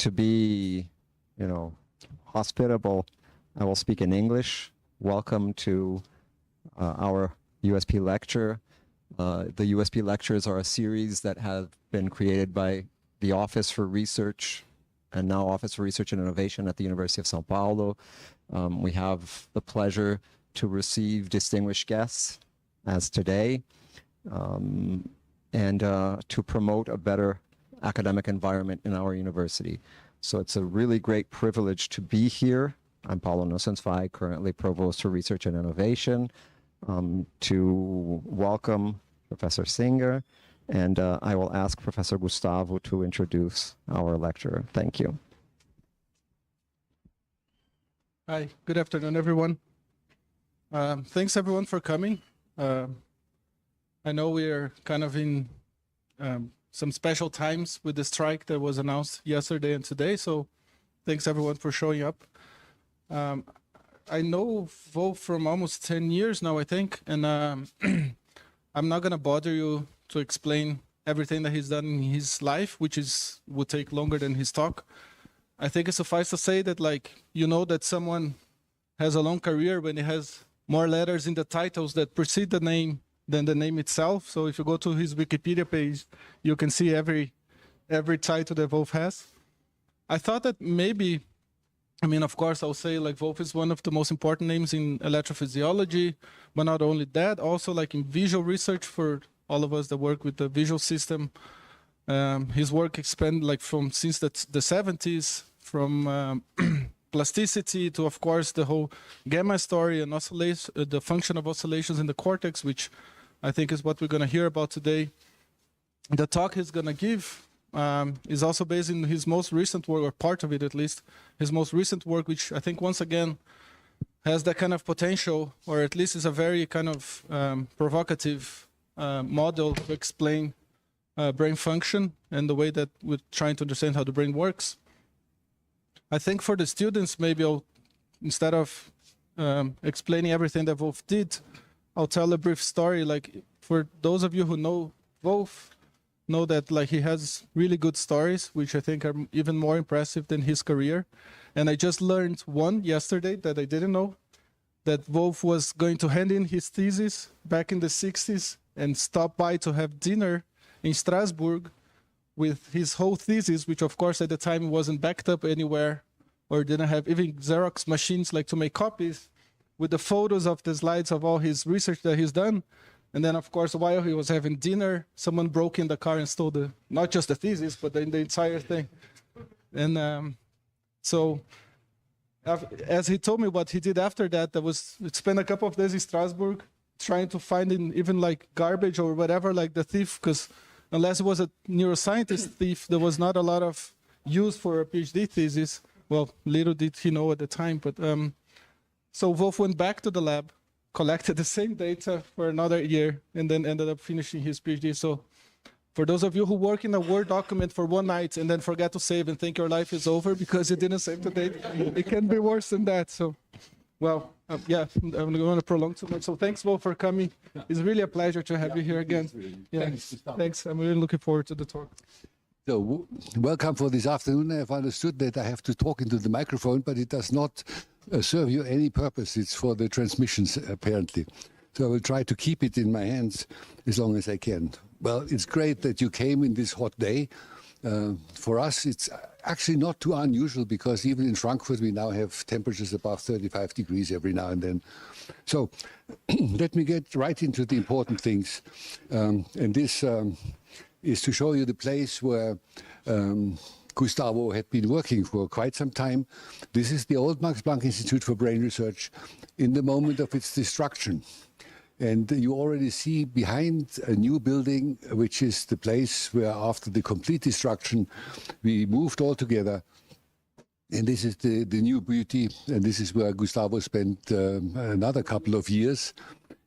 to be, hospitable, I will speak in English. Welcome to our USP Lecture. The USP Lectures are a series that have been created by the Office for Research and now Office for Research and Innovation at the University of São Paulo. We have the pleasure to receive distinguished guests, as today, and to promote a better academic environment in our university. So it's a really great privilege to be here. I'm Paulo Nosensvai, currently Provost for Research and Innovation, to welcome Professor Singer, and I will ask Professor Gustavo to introduce our lecturer. Thank you. Hi, good afternoon, everyone. Thanks, everyone, for coming. I know we are kind of in some special times with the strike that was announced yesterday and today, so thanks, everyone, for showing up. I know Wolf from almost 10 years now, I think, and I'm not going to bother you to explain everything that he's done in his life, which would take longer than his talk. I think it suffices to say that, that someone has a long career when he has more letters in the titles that precede the name than the name itself. So if you go to his Wikipedia page, you can see every title that Wolf has. I thought that maybe, of course, I'll say Wolf is one of the most important names in electrophysiology, but not only that, also in visual research for all of us that work with the visual system. His work expanded since the 70s, from plasticity to, of course, the whole gamma story and the function of oscillations in the cortex, which I think is what we're going to hear about today. The talk he's going to give is also based in his most recent work, or part of it at least, his most recent work, which I think once again has that kind of potential, or at least is a very kind of provocative model to explain brain function and the way that we're trying to understand how the brain works. I think for the students, maybe instead of explaining everything that Wolf did, I'll tell a brief story. For those of you who know Wolf, know that he has really good stories, which I think are even more impressive than his career. And I just learned one yesterday that I didn't know, that Wolf was going to hand in his thesis back in the 60s and stop by to have dinner in Strasbourg with his whole thesis, which of course at the time wasn't backed up anywhere or didn't have even Xerox machines to make copies, with the photos of the slides of all his research that he's done. And then, of course, while he was having dinner, someone broke in the car and stole not just the thesis, but the entire thing. And so as he told me what he did after that, spent a couple of days in Strasbourg trying to find even garbage or whatever, the thief, because unless it was a neuroscientist thief, there was not a lot of use for a PhD thesis. Well, little did he know at the time. But so Wolf went back to the lab, collected the same data for another year, and then ended up finishing his PhD. So for those of you who work in a Word document for one night and then forget to save and think your life is over because you didn't save the date, it can be worse than that. So, well, yeah, I'm not going to prolong too much. So thanks, Wolf, for coming. It's really a pleasure to have you here again. Yeah, thanks. I'm really looking forward to the talk. So, welcome for this afternoon. I've understood that I have to talk into the microphone, but it does not serve you any purpose. It's for the transmissions, apparently. So I will try to keep it in my hands as long as I can. Well, it's great that you came in this hot day. For us, it's actually not too unusual, because even in Frankfurt, we now have temperatures above 35 degrees every now and then. So let me get right into the important things. And this is to show you the place where Gustavo had been working for quite some time. This is the old Max Planck Institute for Brain Research in the moment of its destruction. And you already see behind a new building, which is the place where after the complete destruction, we moved all together. And this is the new beauty. And this is where Gustavo spent another couple of years.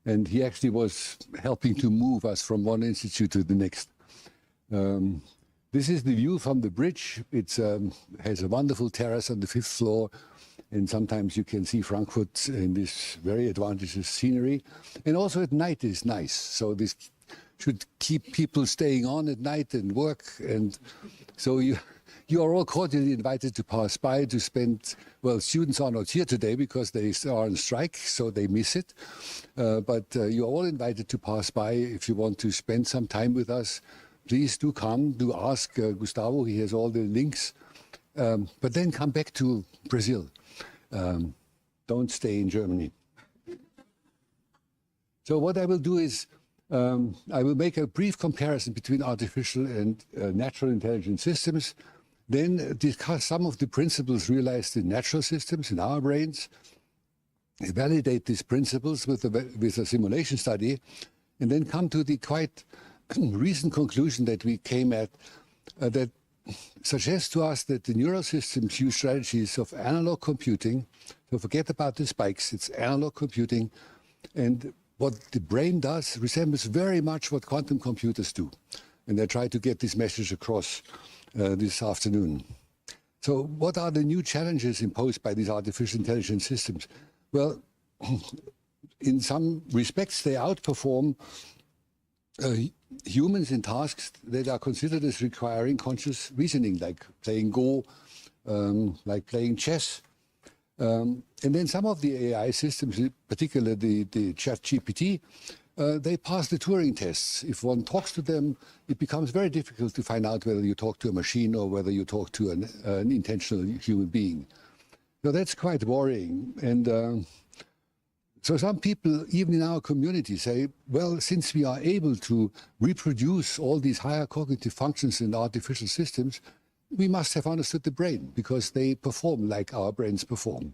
And he actually was helping to move us from one institute to the next. This is the view from the bridge. It has a wonderful terrace on the 5th floor. And sometimes you can see Frankfurt in this very advantageous scenery. And also at night is nice. So this should keep people staying on at night and work. And so You are all cordially invited to pass by to spend, well, students are not here today because they are on strike, so they miss it. But you are all invited to pass by if you want to spend some time with us. Please do come, do ask Gustavo, he has all the links. But then come back to Brazil. Don't stay in Germany. So what I will do is, I will make a brief comparison between artificial and natural intelligence systems, then discuss some of the principles realized in natural systems, in our brains, validate these principles with a simulation study, and then come to the quite recent conclusion that we came at that suggests to us that the neural systems use strategies of analog computing. So forget about the spikes, it's analog computing. And what the brain does resembles very much what quantum computers do. And I try to get this message across this afternoon. So what are the new challenges imposed by these artificial intelligence systems? Well, in some respects, they outperform humans in tasks that are considered as requiring conscious reasoning, like playing Go, like playing chess. And then some of the AI systems, particularly the ChatGPT, they pass the Turing tests. If one talks to them, it becomes very difficult to find out whether you talk to a machine or whether you talk to an intentional human being. So that's quite worrying. And so some people, even in our community, say, well, since we are able to reproduce all these higher cognitive functions in artificial systems, we must have understood the brain because they perform like our brains perform.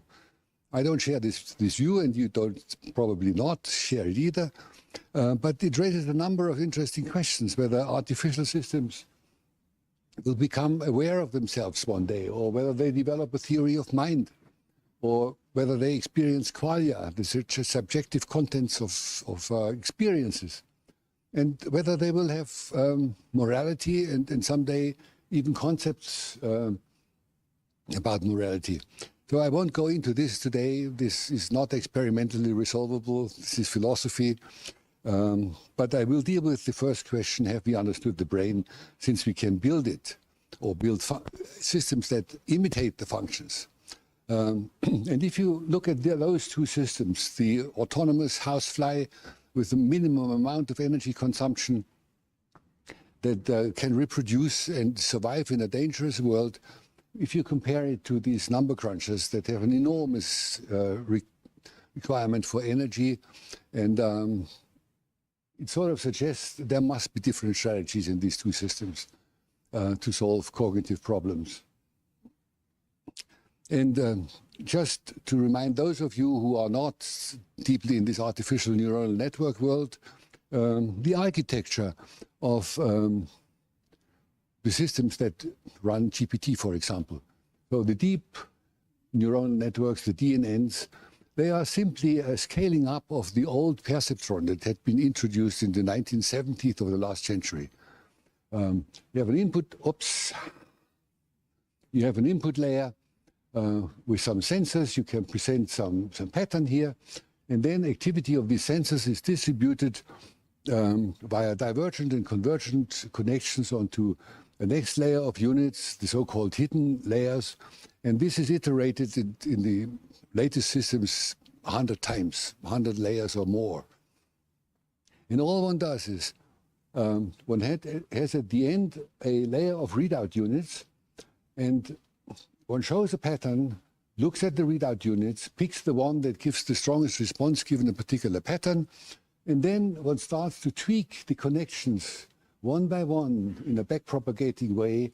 I don't share this view, and you don't probably not share it either. But it raises a number of interesting questions, whether artificial systems will become aware of themselves one day, or whether they develop a theory of mind, or whether they experience qualia, the subjective contents of experiences, and whether they will have morality and someday even concepts about morality. So I won't go into this today. This is not experimentally resolvable. This is philosophy. But I will deal with the first question, have we understood the brain, since we can build it, or build systems that imitate the functions. And if you look at those two systems, the autonomous housefly with the minimum amount of energy consumption that can reproduce and survive in a dangerous world, if you compare it to these number crunchers that have an enormous requirement for energy, and it sort of suggests there must be different strategies in these two systems to solve cognitive problems. And just to remind those of you who are not deeply in this artificial neural network world, the architecture of the systems that run GPT, for example. So the deep neural networks, the DNNs, they are simply a scaling up of the old perceptron that had been introduced in the 1970s of the last century. You have an input, you have an input layer with some sensors. You can present some pattern here, and then activity of these sensors is distributed via divergent and convergent connections onto the next layer of units, the so-called hidden layers. And this is iterated in the latest systems 100 times, 100 layers or more. And all one does is one has at the end a layer of readout units, and one shows a pattern, looks at the readout units, picks the one that gives the strongest response given a particular pattern, and then one starts to tweak the connections one by one in a backpropagating way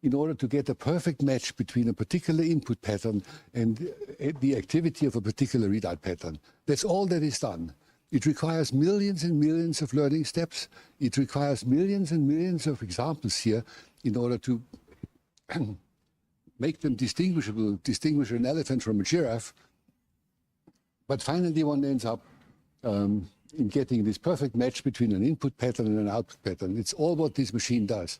in order to get a perfect match between a particular input pattern and the activity of a particular readout pattern. That's all that is done. It requires millions and millions of learning steps. It requires millions and millions of examples here in order to make them distinguishable, distinguish an elephant from a giraffe. But finally one ends up in getting this perfect match between an input pattern and an output pattern. It's all what this machine does.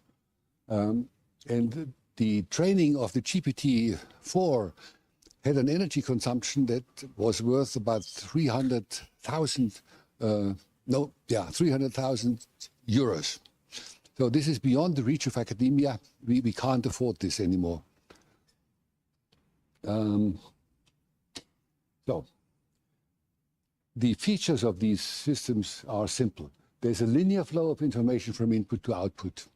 And the training of the GPT-4 had an energy consumption that was worth about 300,000 euros. So this is beyond the reach of academia. We can't afford this anymore. So the features of these systems are simple. There's a linear flow of information from input to output.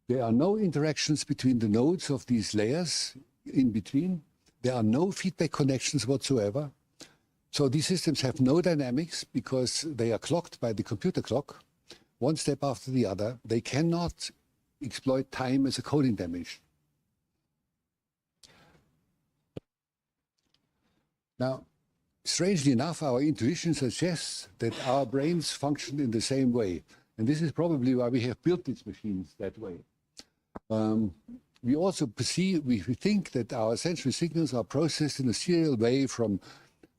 There are no interactions between the nodes of these layers in between. There are no feedback connections whatsoever. So these systems have no dynamics because they are clocked by the computer clock, one step after the other. They cannot exploit time as a coding dimension. Now, strangely enough, our intuition suggests that our brains function in the same way. And this is probably why we have built these machines that way. We also perceive, we think that our sensory signals are processed in a serial way from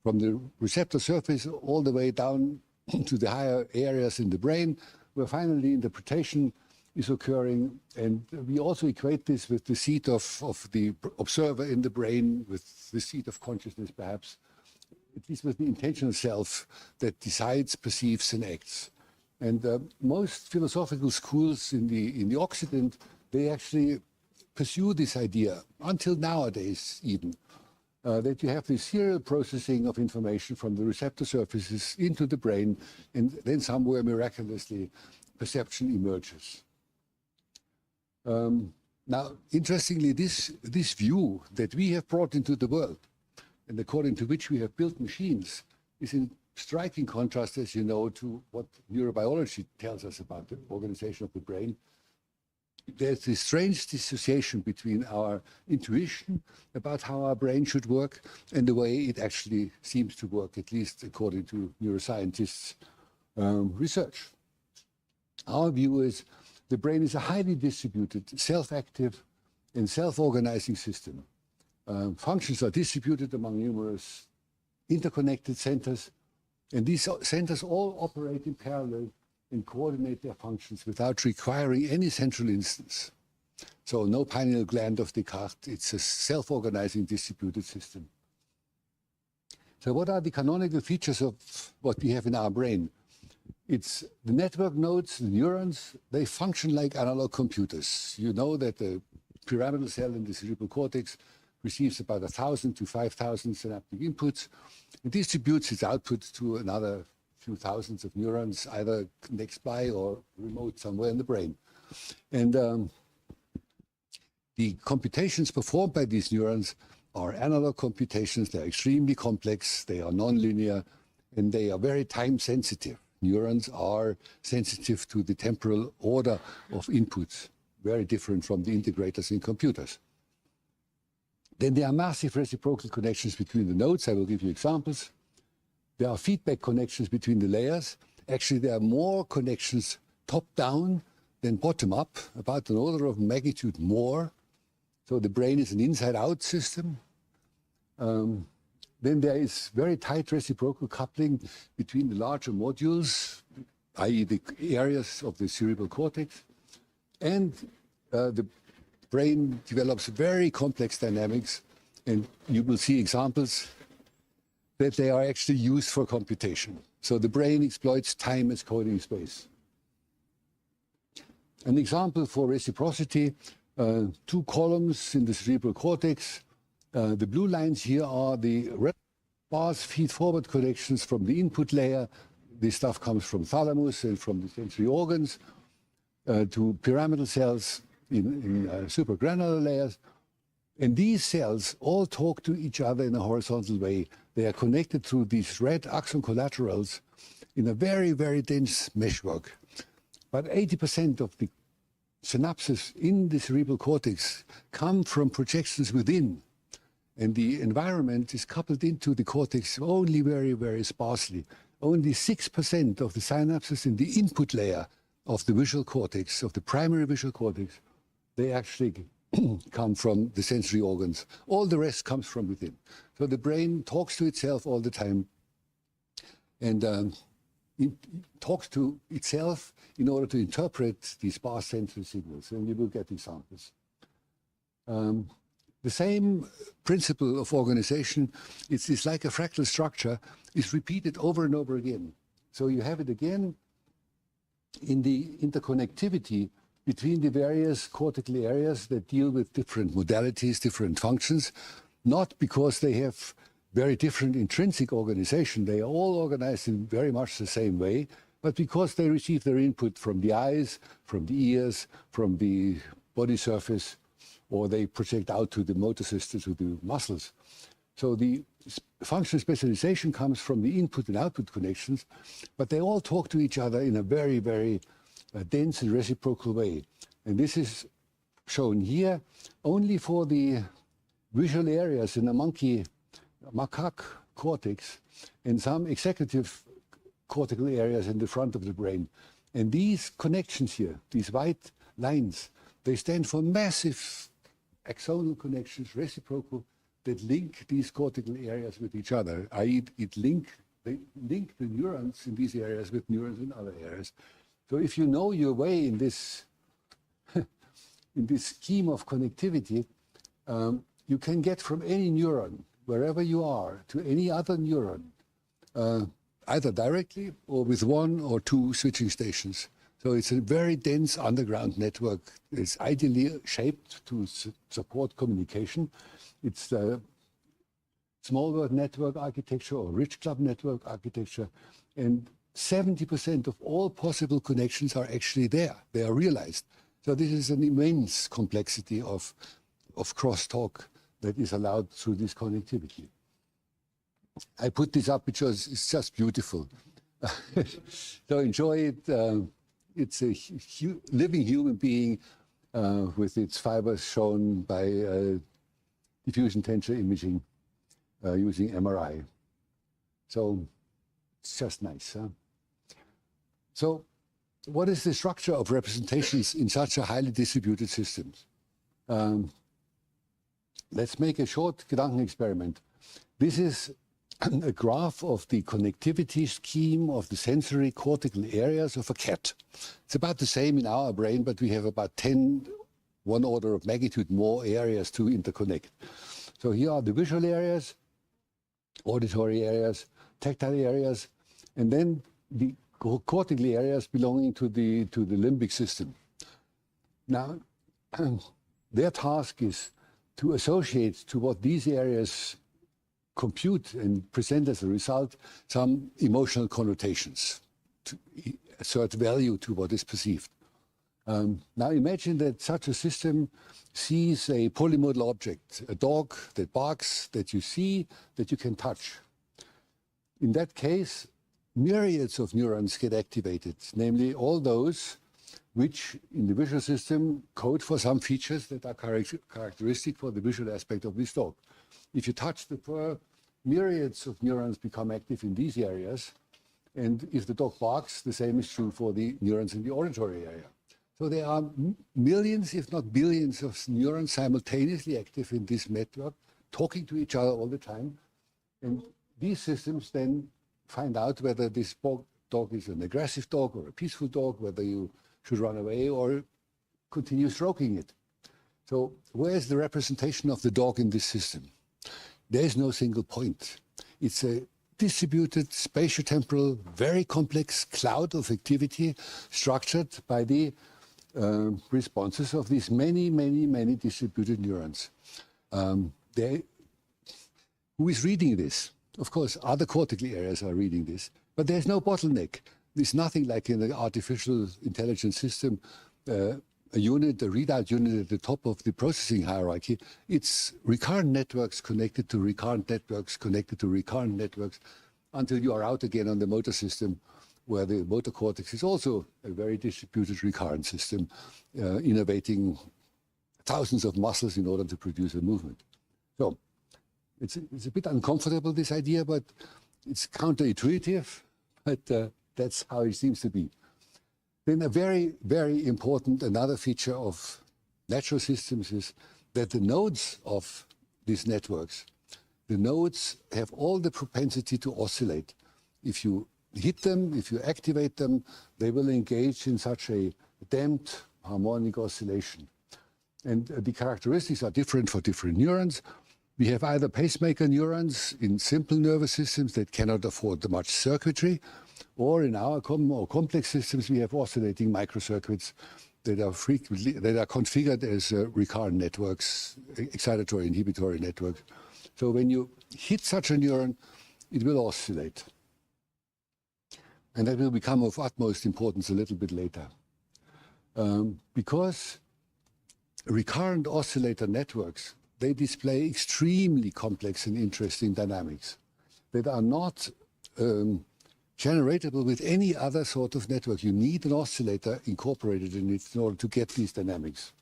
the receptor surface all the way down to the higher areas in the brain, where finally interpretation is occurring. And we also equate this with the seat of the observer in the brain, with the seat of consciousness perhaps, at least with the intentional self that decides, perceives, and acts. And most philosophical schools in the Occident, they actually pursue this idea, until nowadays even, that you have this serial processing of information from the receptor surfaces into the brain, and then somewhere miraculously perception emerges. Now, interestingly, this view that we have brought into the world, and according to which we have built machines, is in striking contrast, as you know, to what neurobiology tells us about the organization of the brain. There's this strange dissociation between our intuition about how our brain should work and the way it actually seems to work, at least according to neuroscientists' research. Our view is the brain is a highly distributed, self-active, and self-organizing system. Functions are distributed among numerous interconnected centers, and these centers all operate in parallel and coordinate their functions without requiring any central instance. So no pineal gland of Descartes, it's a self-organizing distributed system. So what are the canonical features of what we have in our brain? It's the network nodes, the neurons, they function like analog computers. You know that the pyramidal cell in the cerebral cortex receives about 1,000 to 5,000 synaptic inputs and distributes its output to another few thousands of neurons, either next by or remote somewhere in the brain. And the computations performed by these neurons are analog computations. They're extremely complex, they are nonlinear, and they are very time sensitive. Neurons are sensitive to the temporal order of inputs, very different from the integrators in computers. Then there are massive reciprocal connections between the nodes. I will give you examples. There are feedback connections between the layers. Actually, there are more connections top-down than bottom-up, about an order of magnitude more. So the brain is an inside-out system. Then there is very tight reciprocal coupling between the larger modules, i.e. the areas of the cerebral cortex, and the brain develops very complex dynamics, and you will see examples that they are actually used for computation. So the brain exploits time as coding space. An example for reciprocity, two columns in the cerebral cortex. The blue lines here are the red bars feed-forward connections from the input layer. This stuff comes from thalamus and from the sensory organs to pyramidal cells in supragranular layers. And these cells all talk to each other in a horizontal way. They are connected through these red axon collaterals in a very, very dense meshwork. But 80% of the synapses in the cerebral cortex come from projections within. And the environment is coupled into the cortex only very, very sparsely. Only 6% of the synapses in the input layer of the visual cortex, of the primary visual cortex, they actually come from the sensory organs. All the rest comes from within. So the brain talks to itself all the time and it talks to itself in order to interpret these sparse sensory signals, and you will get examples. The same principle of organization, it's like a fractal structure, is repeated over and over again. So you have it again in the interconnectivity between the various cortical areas that deal with different modalities, different functions, not because they have very different intrinsic organization. They are all organized in very much the same way, but because they receive their input from the eyes, from the ears, from the body surface, or they project out to the motor system, to the muscles. So the functional specialization comes from the input and output connections, but they all talk to each other in a very, very dense and reciprocal way. And this is shown here only for the visual areas in the macaque cortex and some executive cortical areas in the front of the brain. And these connections here, these white lines, they stand for massive axonal connections, reciprocal, that link these cortical areas with each other, i.e. they link the neurons in these areas with neurons in other areas. So if you know your way in this, in this scheme of connectivity, you can get from any neuron, wherever you are, to any other neuron, either directly or with one or two switching stations. So it's a very dense underground network. It's ideally shaped to support communication. It's a small word network architecture or rich club network architecture. And 70% of all possible connections are actually there. They are realized. So this is an immense complexity of crosstalk that is allowed through this connectivity. I put this up because it's just beautiful. So enjoy it. It's a living human being with its fibers shown by diffusion tensor imaging using MRI. So it's just nice. Huh? So what is the structure of representations in such a highly distributed system? Let's make a short Gedanken experiment. This is a graph of the connectivity scheme of the sensory cortical areas of a cat. It's about the same in our brain, but we have about 10, one order of magnitude more areas to interconnect. So here are the visual areas, auditory areas, tactile areas, and then the cortical areas belonging to the limbic system. Now, their task is to associate to what these areas compute and present as a result some emotional connotations, to assert value to what is perceived. Now imagine that such a system sees a polymodal object, a dog that barks, that you see, that you can touch. In that case, myriads of neurons get activated, namely all those which in the visual system code for some features that are characteristic for the visual aspect of this dog. If you touch the fur, myriads of neurons become active in these areas. And if the dog barks, the same is true for the neurons in the auditory area. So there are millions, if not billions, of neurons simultaneously active in this network, talking to each other all the time. And these systems then find out whether this dog is an aggressive dog or a peaceful dog, whether you should run away or continue stroking it. So where is the representation of the dog in this system? There is no single point. It's a distributed, spatiotemporal, very complex cloud of activity structured by the responses of these many, many, many distributed neurons. Who is reading this? Of course, other cortical areas are reading this, but there's no bottleneck. There's nothing like in an artificial intelligence system, a unit, a readout unit at the top of the processing hierarchy. It's recurrent networks connected to recurrent networks, connected to recurrent networks, until you are out again on the motor system, where the motor cortex is also a very distributed recurrent system, innervating thousands of muscles in order to produce a movement. So it's a bit uncomfortable, this idea, but it's counterintuitive, but that's how it seems to be. Then a very, very important another feature of natural systems is that the nodes of these networks, the nodes have all the propensity to oscillate. If you hit them, if you activate them, they will engage in such a damped harmonic oscillation. And the characteristics are different for different neurons. We have either pacemaker neurons in simple nervous systems that cannot afford much circuitry, or in our more complex systems, we have oscillating microcircuits that are configured as recurrent networks, excitatory inhibitory networks. So when you hit such a neuron, it will oscillate. And that will become of utmost importance a little bit later. Because recurrent oscillator networks, they display extremely complex and interesting dynamics that are not generatable with any other sort of network. You need an oscillator incorporated in it in order to get these dynamics.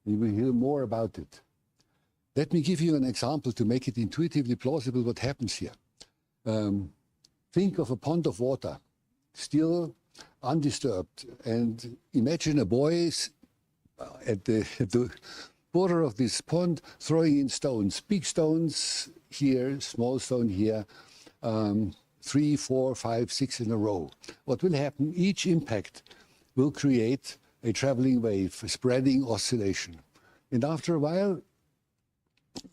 You will hear more about it. Let me give you an example to make it intuitively plausible what happens here. Think of a pond of water, still undisturbed, and imagine a boy at the border of this pond throwing in stones, big stones here, small stone here, 3, 4, 5, 6 in a row. What will happen? Each impact will create a traveling wave, a spreading oscillation. And after a while,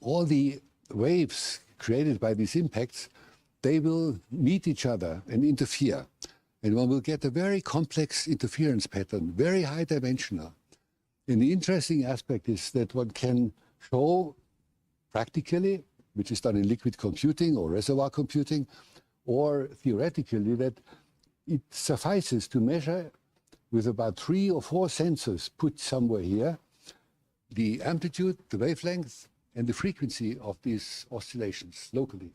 all the waves created by these impacts, they will meet each other and interfere. And one will get a very complex interference pattern, very high dimensional. And the interesting aspect is that one can show practically, which is done in liquid computing or reservoir computing, or theoretically, that it suffices to measure with about 3 or 4 sensors put somewhere here, the amplitude, the wavelength, and the frequency of these oscillations locally.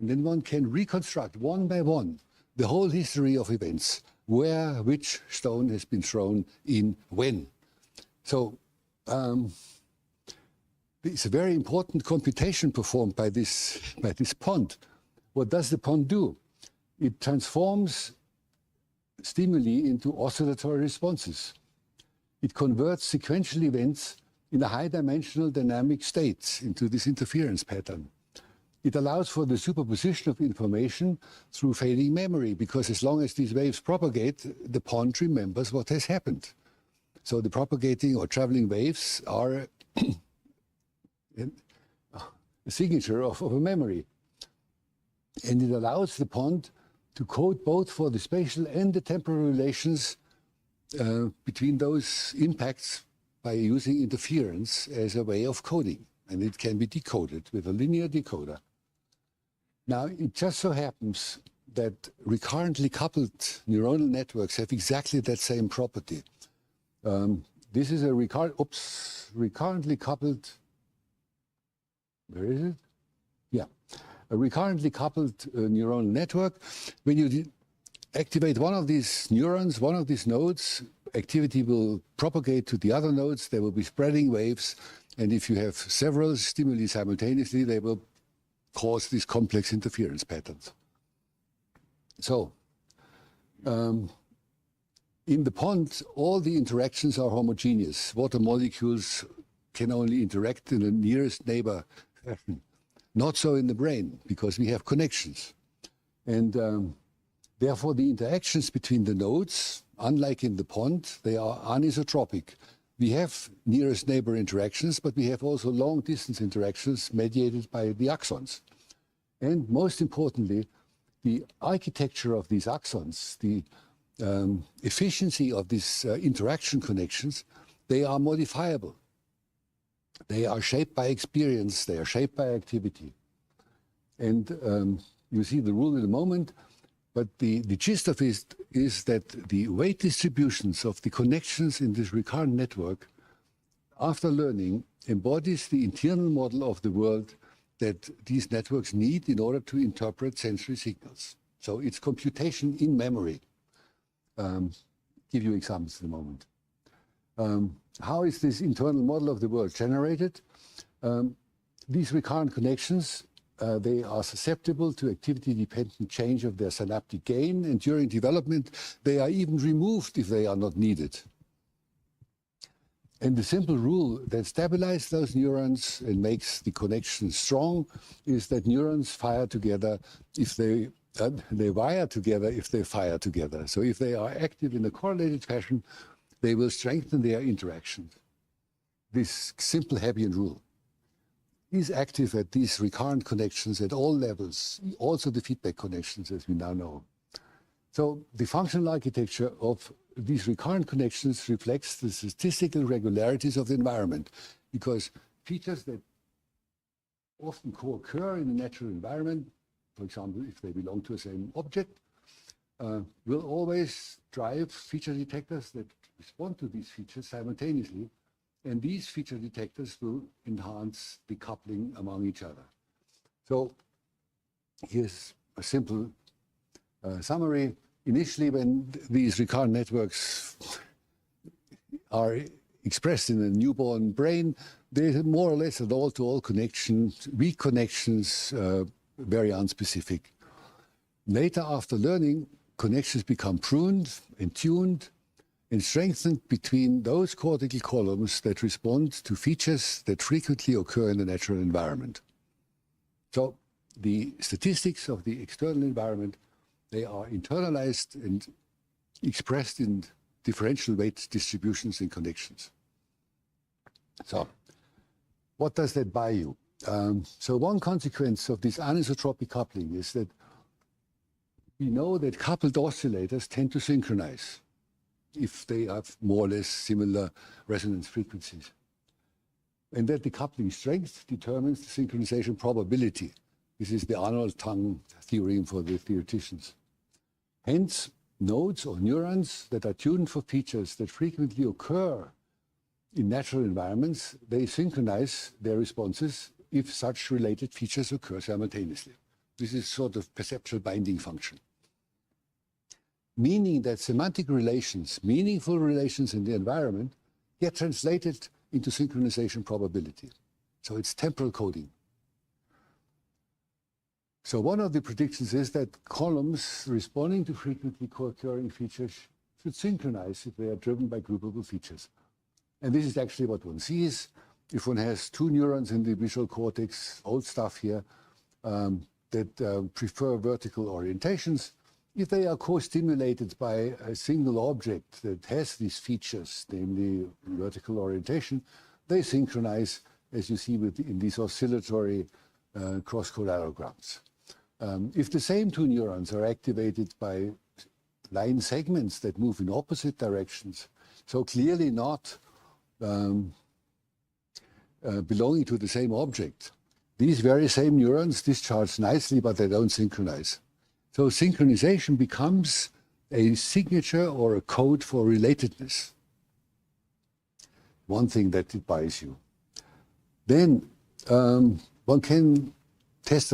And then one can reconstruct one by one the whole history of events, where which stone has been thrown in when. So it's a very important computation performed by this pond. What does the pond do? It transforms stimuli into oscillatory responses. It converts sequential events in a high-dimensional dynamic state into this interference pattern. It allows for the superposition of information through fading memory, because as long as these waves propagate, the pond remembers what has happened. So the propagating or traveling waves are a signature of a memory. And it allows the pond to code both for the spatial and the temporal relations between those impacts by using interference as a way of coding. And it can be decoded with a linear decoder. Now, it just so happens that recurrently coupled neuronal networks have exactly that same property. This is a recurrently coupled, where is it? Yeah, a recurrently coupled neuronal network. When you activate one of these neurons, one of these nodes, activity will propagate to the other nodes. There will be spreading waves. And if you have several stimuli simultaneously, they will cause these complex interference patterns. So, in the pond, all the interactions are homogeneous. Water molecules can only interact in the nearest neighbor fashion. Not so in the brain, because we have connections. And therefore, the interactions between the nodes, unlike in the pond, they are anisotropic. We have nearest neighbor interactions, but we have also long-distance interactions mediated by the axons. And most importantly, the architecture of these axons, the efficiency of these interaction connections, they are modifiable. They are shaped by experience, they are shaped by activity. And you see the rule in a moment, but the gist of it is that the weight distributions of the connections in this recurrent network, after learning, embodies the internal model of the world that these networks need in order to interpret sensory signals. So it's computation in memory. Give you examples in a moment. How is this internal model of the world generated? These recurrent connections, they are susceptible to activity-dependent change of their synaptic gain, and during development, they are even removed if they are not needed. And the simple rule that stabilizes those neurons and makes the connection strong is that neurons fire together if they wire together if they fire together. So if they are active in a correlated fashion, they will strengthen their interactions. This simple Hebbian rule is active at these recurrent connections at all levels, also the feedback connections as we now know. So the functional architecture of these recurrent connections reflects the statistical regularities of the environment, because features that often co-occur in the natural environment, for example, if they belong to the same object, will always drive feature detectors that respond to these features simultaneously, and these feature detectors will enhance the coupling among each other. So here's a simple summary. Initially, when these recurrent networks are expressed in a newborn brain, there's more or less an all-to-all connection, weak connections, very unspecific. Later, after learning, connections become pruned and tuned and strengthened between those cortical columns that respond to features that frequently occur in the natural environment. So the statistics of the external environment, they are internalized and expressed in differential weight distributions and connections. So what does that buy you? So one consequence of this anisotropic coupling is that we know that coupled oscillators tend to synchronize if they have more or less similar resonance frequencies. And that the coupling strength determines the synchronization probability. This is the Arnold-Tang theorem for the theoreticians. Hence, nodes or neurons that are tuned for features that frequently occur in natural environments, they synchronize their responses if such related features occur simultaneously. This is sort of perceptual binding function. Meaning that semantic relations, meaningful relations in the environment, get translated into synchronization probability. So it's temporal coding. So one of the predictions is that columns responding to frequently co-occurring features should synchronize if they are driven by groupable features. And this is actually what one sees. If one has two neurons in the visual cortex, old stuff here, that prefer vertical orientations, if they are co-stimulated by a single object that has these features, namely vertical orientation, they synchronize, as you see in these oscillatory cross-corallograms. If the same two neurons are activated by line segments that move in opposite directions, so clearly not belonging to the same object, these very same neurons discharge nicely, but they don't synchronize. So synchronization becomes a signature or a code for relatedness. One thing that it buys you. Then one can test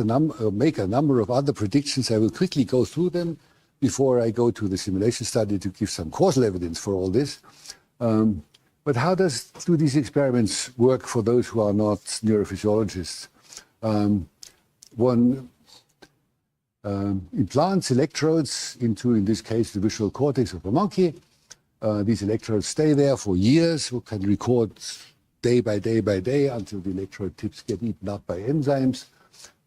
make a number of other predictions. I will quickly go through them before I go to the simulation study to give some causal evidence for all this. But how do these experiments work for those who are not neurophysiologists? One implants electrodes into, in this case, the visual cortex of a monkey. These electrodes stay there for years. We can record day by day by day until the electrode tips get eaten up by enzymes,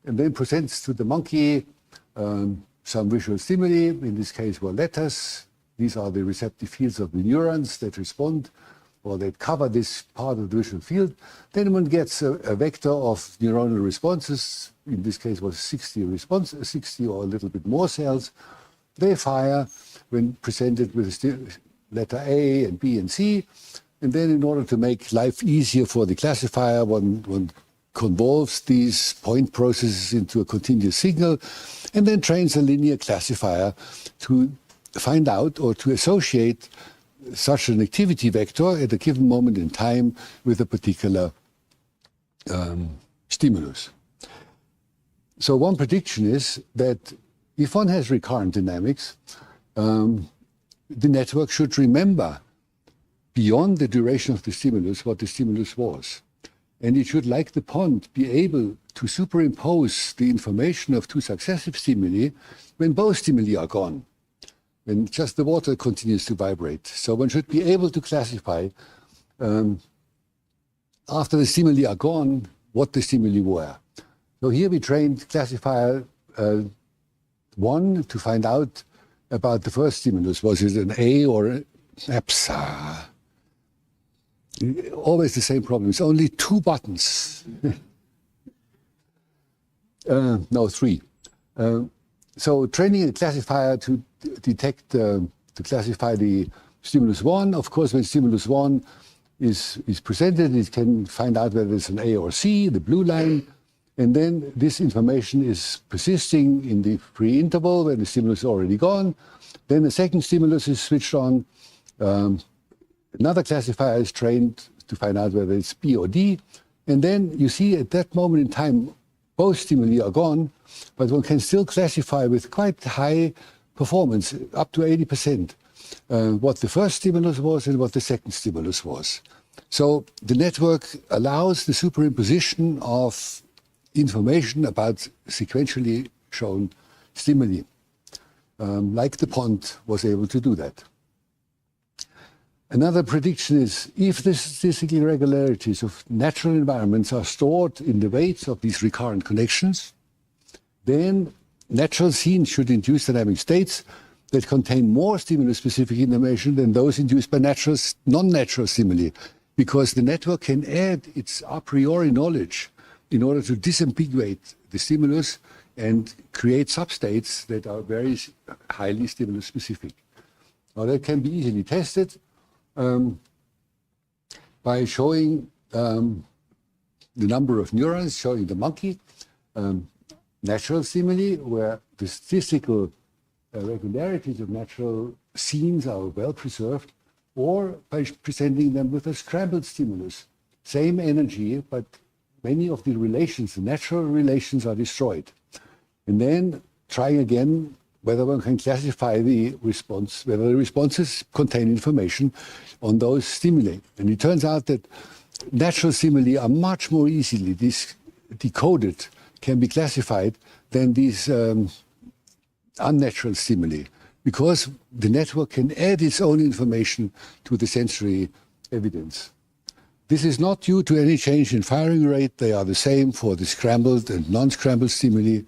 and then presents to the monkey some visual stimuli. In this case, were letters. These are the receptive fields of the neurons that respond or that cover this part of the visual field. Then one gets a vector of neuronal responses. In this case, was 60 or a little bit more cells. They fire when presented with letter A and B and C. And then in order to make life easier for the classifier, one convolves these point processes into a continuous signal and then trains a linear classifier to find out or to associate such an activity vector at a given moment in time with a particular stimulus. So one prediction is that if one has recurrent dynamics, the network should remember beyond the duration of the stimulus what the stimulus was. And it should, like the pond, be able to superimpose the information of two successive stimuli when both stimuli are gone, when just the water continues to vibrate. So one should be able to classify, after the stimuli are gone, what the stimuli were. So here we trained classifier 1 to find out about the first stimulus. Was it an A or an EPSA? Always the same problem. It's only 2 buttons. No, 3. So training a classifier to detect, to classify the stimulus 1. Of course, when stimulus 1 is presented, it can find out whether it's an A or C, the blue line. And then this information is persisting in the free interval when the stimulus is already gone. Then the second stimulus is switched on. Another classifier is trained to find out whether it's B or D. And then you see at that moment in time, both stimuli are gone, but one can still classify with quite high performance, up to 80%, what the first stimulus was and what the second stimulus was. So the network allows the superimposition of information about sequentially shown stimuli, like the pond was able to do that. Another prediction is if the statistical irregularities of natural environments are stored in the weights of these recurrent connections, then natural scenes should induce dynamic states that contain more stimulus-specific information than those induced by non-natural stimuli, because the network can add its a priori knowledge in order to disambiguate the stimulus and create substates that are very highly stimulus-specific. Now that can be easily tested by showing the number of neurons, showing the monkey, natural stimuli, where the statistical regularities of natural scenes are well preserved, or by presenting them with a scrambled stimulus. Same energy, but many of the relations, the natural relations, are destroyed. And then trying again whether one can classify the response, whether the responses contain information on those stimuli. And it turns out that natural stimuli are much more easily decoded, can be classified, than these unnatural stimuli, because the network can add its own information to the sensory evidence. This is not due to any change in firing rate. They are the same for the scrambled and non-scrambled stimuli.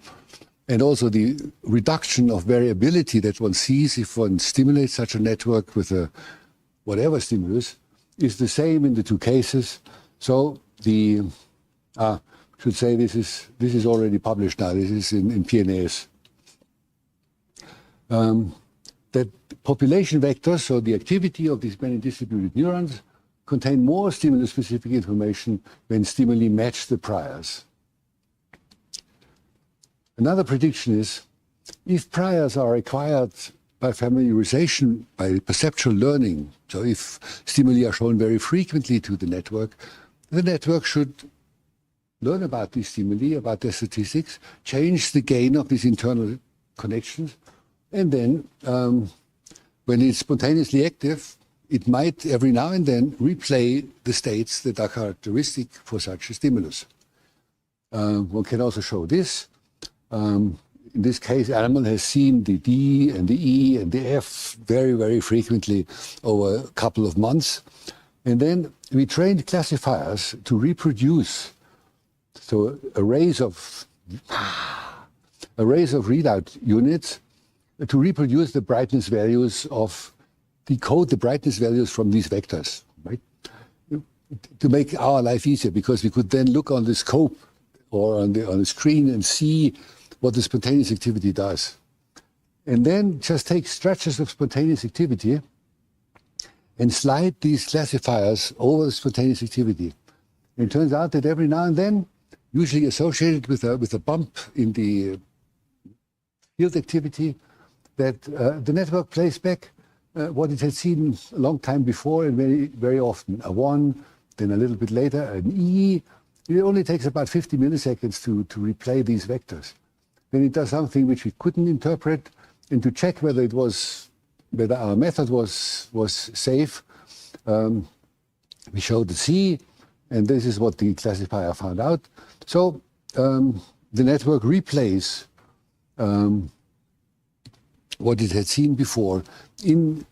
And also the reduction of variability that one sees if one stimulates such a network with a whatever stimulus is the same in the two cases. So the, should say this is already published now. This is in PNAS. That population vectors, so the activity of these many distributed neurons, contain more stimulus-specific information when stimuli match the priors. Another prediction is, if priors are acquired by familiarization, by perceptual learning, so if stimuli are shown very frequently to the network should learn about these stimuli, about their statistics, change the gain of these internal connections, and then when it's spontaneously active, it might every now and then replay the states that are characteristic for such a stimulus. One can also show this. In this case, animal has seen the D and the E and the F very, very frequently over a couple of months. And then we trained classifiers to reproduce, so arrays of readout units to reproduce the brightness values decode the brightness values from these vectors, right? To make our life easier, because we could then look on the scope or on the screen and see what the spontaneous activity does. And then just take stretches of spontaneous activity and slide these classifiers over the spontaneous activity. And it turns out that every now and then, usually associated with a bump in the field activity, that the network plays back what it had seen a long time before, and very, very often a 1, then a little bit later an E. It only takes about 50 milliseconds to replay these vectors. Then it does something which we couldn't interpret, and to check whether our method was safe, we showed the C, and this is what the classifier found out. So the network replays what it had seen before in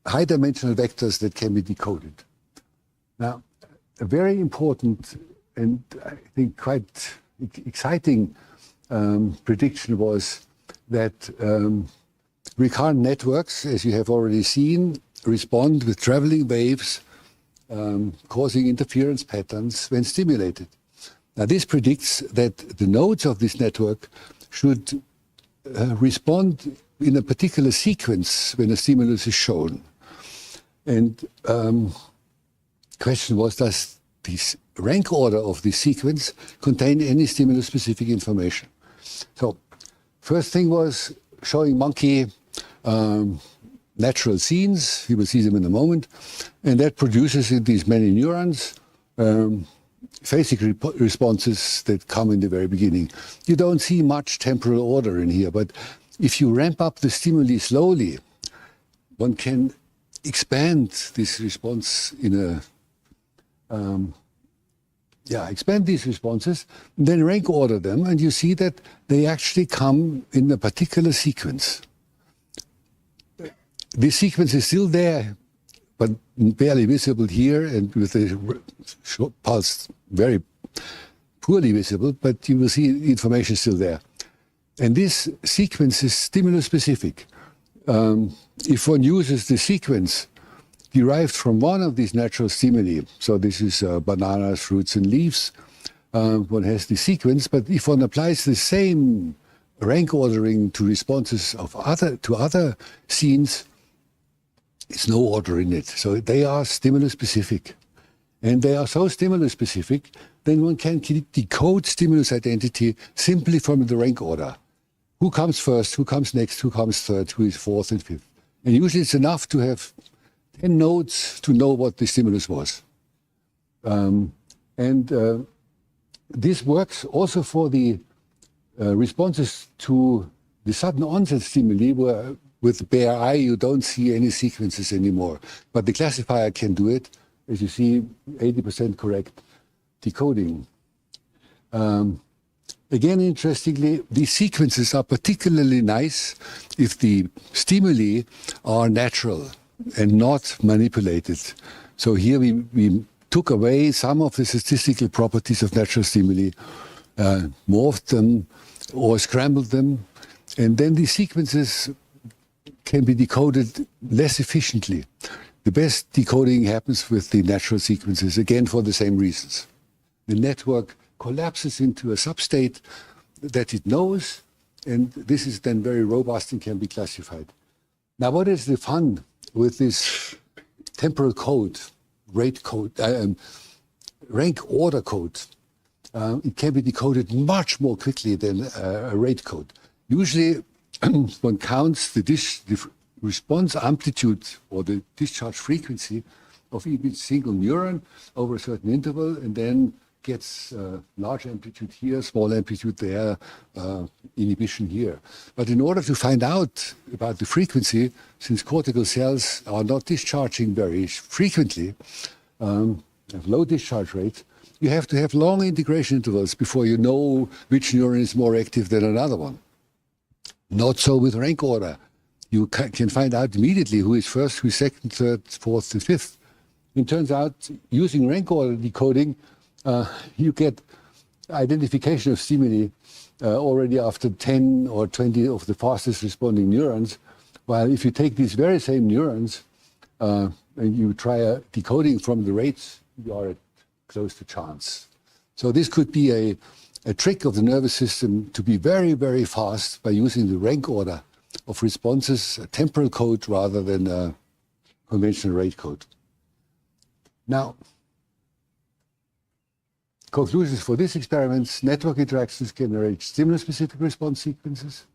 high-dimensional vectors that can be decoded. Now, a very important and I think quite exciting prediction was that recurrent networks, as you have already seen, respond with traveling waves causing interference patterns when stimulated. Now, this predicts that the nodes of this network should respond in a particular sequence when a stimulus is shown. And question was, does this rank order of this sequence contain any stimulus-specific information? So first thing was showing monkey natural scenes. You will see them in a moment. And that produces in these many neurons phasic responses that come in the very beginning. You don't see much temporal order in here, but if you ramp up the stimuli slowly, one can expand this response in a expand these responses, then rank order them, and you see that they actually come in a particular sequence. This sequence is still there, but barely visible here, and with the short pulse very poorly visible, but you will see information still there. And this sequence is stimulus specific. If one uses the sequence derived from one of these natural stimuli, so this is bananas, fruits, and leaves, one has the sequence, but if one applies the same rank ordering to responses of other scenes, it's no order in it. So they are stimulus specific. And they are so stimulus specific, then one can decode stimulus identity simply from the rank order. Who comes first, who comes next, who comes third, who is fourth and fifth. And usually it's enough to have 10 nodes to know what the stimulus was. This works also for the responses to the sudden onset stimuli, where with the bare eye you don't see any sequences anymore. But the classifier can do it. As you see, 80% correct decoding. Again, interestingly, these sequences are particularly nice if the stimuli are natural and not manipulated. So here we took away some of the statistical properties of natural stimuli, morphed them or scrambled them, and then these sequences can be decoded less efficiently. The best decoding happens with the natural sequences, again for the same reasons. The network collapses into a substate that it knows, and this is then very robust and can be classified. Now, what is the fun with this temporal code, rank order code? It can be decoded much more quickly than a rate code. Usually, one counts the response amplitude or the discharge frequency of each single neuron over a certain interval, and then gets large amplitude here, small amplitude there, inhibition here. But in order to find out about the frequency, since cortical cells are not discharging very frequently, have low discharge rates, you have to have long integration intervals before you know which neuron is more active than another one. Not so with rank order. You can find out immediately who is first, who is second, third, fourth, and fifth. It turns out, using rank order decoding, you get identification of stimuli already after 10 or 20 of the fastest responding neurons, while if you take these very same neurons and you try a decoding from the rates, you are at close to chance. So this could be a trick of the nervous system to be very, very fast by using the rank order of responses, a temporal code rather than a conventional rate code. Now, conclusions for this experiment: network interactions generate stimulus-specific response sequences.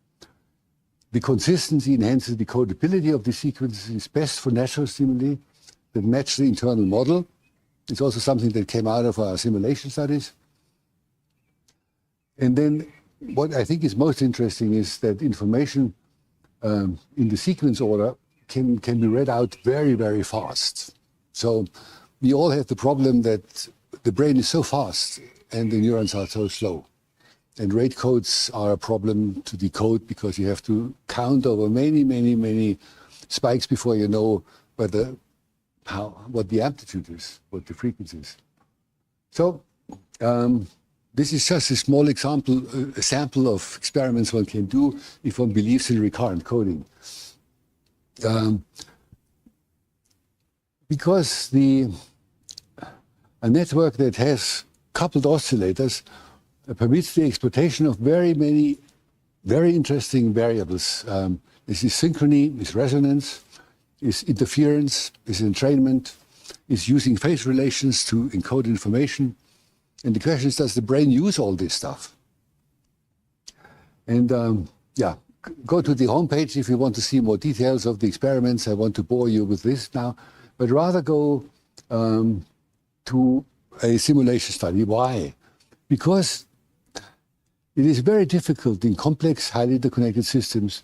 The consistency enhances the decodability of the sequences is best for natural stimuli that match the internal model. It's also something that came out of our simulation studies. And then what I think is most interesting is that information in the sequence order can be read out very, very fast. So we all have the problem that the brain is so fast and the neurons are so slow. And rate codes are a problem to decode because you have to count over many, many, many spikes before you know what the amplitude is, what the frequency is. So this is just a small example, a sample of experiments one can do if one believes in recurrent coding. Because a network that has coupled oscillators permits the exploitation of very many very interesting variables. This is synchrony, is resonance, is interference, is entrainment, is using phase relations to encode information. And the question is, does the brain use all this stuff? And yeah, go to the homepage if you want to see more details of the experiments. I want to bore you with this now, but rather go to a simulation study. Why? Because it is very difficult in complex, highly interconnected systems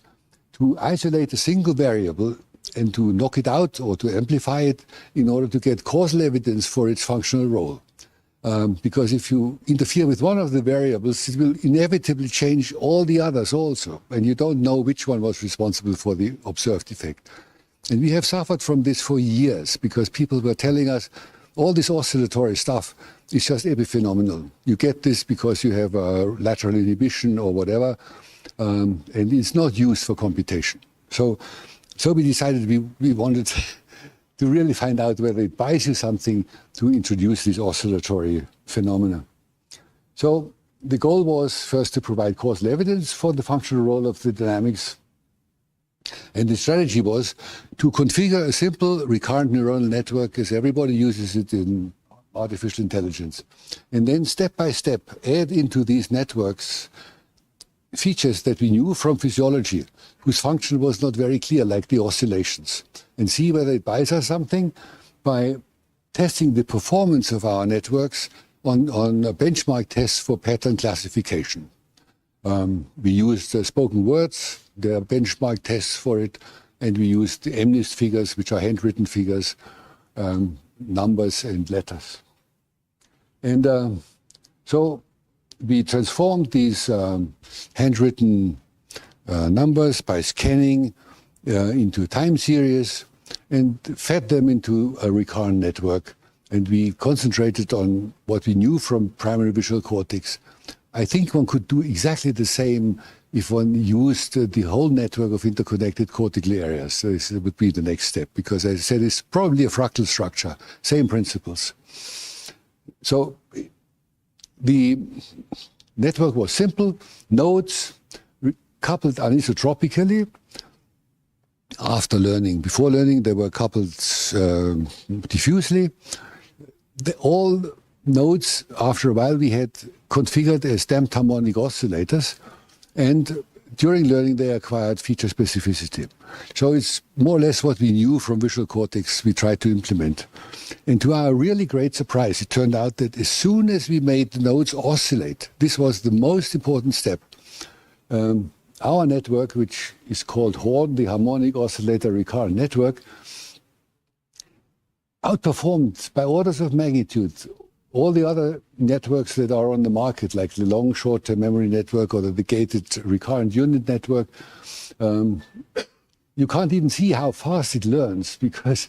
to isolate a single variable and to knock it out or to amplify it in order to get causal evidence for its functional role. Because if you interfere with one of the variables, it will inevitably change all the others also, and you don't know which one was responsible for the observed effect. And we have suffered from this for years because people were telling us all this oscillatory stuff is just epiphenomenal. You get this because you have a lateral inhibition or whatever, and it's not used for computation. So we decided we wanted to really find out whether it buys you something to introduce these oscillatory phenomena. So the goal was first to provide causal evidence for the functional role of the dynamics. And the strategy was to configure a simple recurrent neuronal network as everybody uses it in artificial intelligence. And then step by step, add into these networks features that we knew from physiology, whose function was not very clear, like the oscillations, and see whether it buys us something by testing the performance of our networks on benchmark tests for pattern classification. We used spoken words, there are benchmark tests for it, and we used the MNIST figures, which are handwritten figures, numbers and letters. And so we transformed these handwritten numbers by scanning into time series and fed them into a recurrent network. And we concentrated on what we knew from primary visual cortex. I think one could do exactly the same if one used the whole network of interconnected cortical areas. So this would be the next step, because as I said, it's probably a fractal structure, same principles. So the network was simple, nodes coupled anisotropically after learning. Before learning, they were coupled diffusely. All nodes, after a while, we had configured as damped harmonic oscillators, and during learning, they acquired feature specificity. So it's more or less what we knew from visual cortex we tried to implement. And to our really great surprise, it turned out that as soon as we made the nodes oscillate, this was the most important step. Our network, which is called HORN, the Harmonic Oscillator Recurrent Network, outperformed by orders of magnitude all the other networks that are on the market, like the long short-term memory network or the gated recurrent unit network. You can't even see how fast it learns, because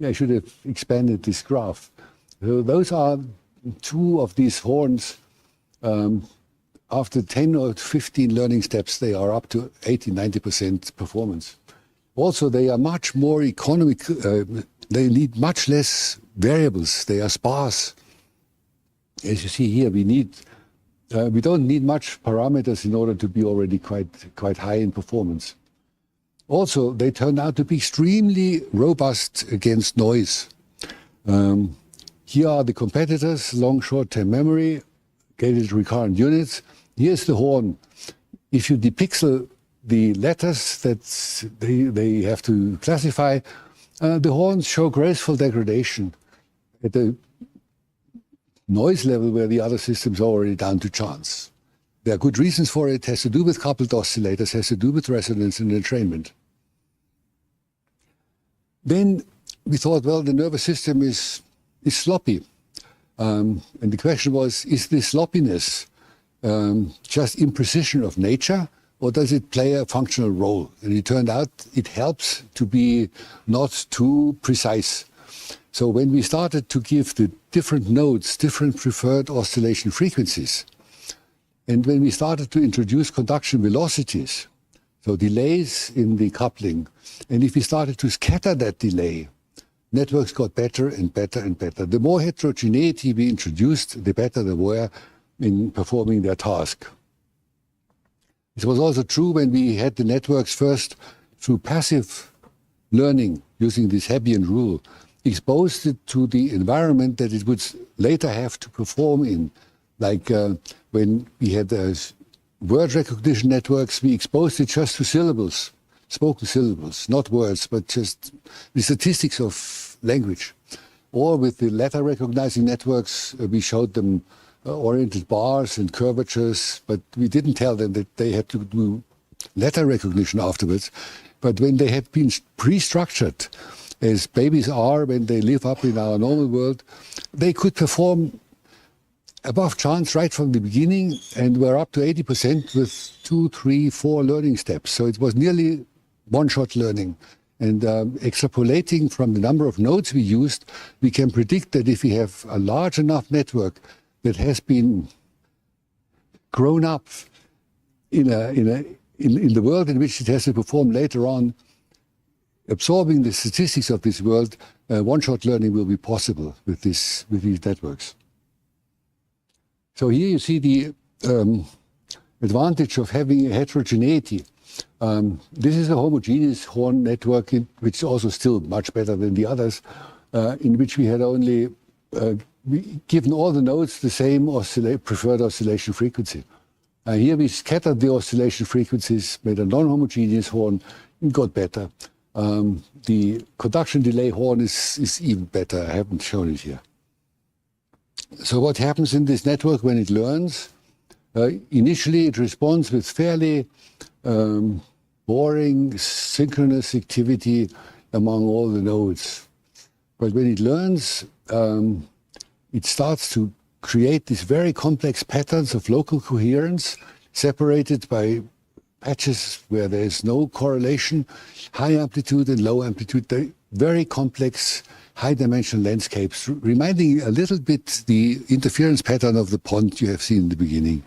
I should have expanded this graph. So those are two of these horns. After 10 or 15 learning steps, they are up to 80–90% performance. Also, they are much more economic. They need much less variables. They are sparse. As you see here, we don't need much parameters in order to be already quite high in performance. Also, they turned out to be extremely robust against noise. Here are the competitors: long short-term memory, gated recurrent units. Here's the horn. If you depixel the letters that they have to classify, the horns show graceful degradation at the noise level where the other systems are already down to chance. There are good reasons for it. It has to do with coupled oscillators, has to do with resonance and entrainment. Then we thought, well, the nervous system is sloppy. And the question was, is this sloppiness just imprecision of nature, or does it play a functional role? And it turned out it helps to be not too precise. So when we started to give the different nodes different preferred oscillation frequencies, and when we started to introduce conduction velocities, so delays in the coupling, and if we started to scatter that delay, networks got better and better and better. The more heterogeneity we introduced, the better they were in performing their task. It was also true when we had the networks first through passive learning using this Hebbian rule, exposed it to the environment that it would later have to perform in. Like when we had word recognition networks, we exposed it just to syllables, spoken syllables, not words, but just the statistics of language. Or with the letter recognizing networks, we showed them oriented bars and curvatures, but we didn't tell them that they had to do letter recognition afterwards. But when they had been pre-structured, as babies are when they live up in our normal world, they could perform above chance right from the beginning and were up to 80% with 2, 3, 4 learning steps. So it was nearly one-shot learning. And extrapolating from the number of nodes we used, we can predict that if we have a large enough network that has been grown up in the world in which it has to perform later on, absorbing the statistics of this world, one-shot learning will be possible with these networks. So here you see the advantage of having a heterogeneity. This is a homogeneous horn network, which is also still much better than the others, in which we had only given all the nodes the same preferred oscillation frequency. Here we scattered the oscillation frequencies, made a non-homogeneous horn, and got better. The conduction delay horn is even better. I haven't shown it here. So what happens in this network when it learns? Initially, it responds with fairly boring synchronous activity among all the nodes. But when it learns, it starts to create these very complex patterns of local coherence separated by patches where there is no correlation, high amplitude and low amplitude, very complex high-dimensional landscapes, reminding a little bit the interference pattern of the pond you have seen in the beginning.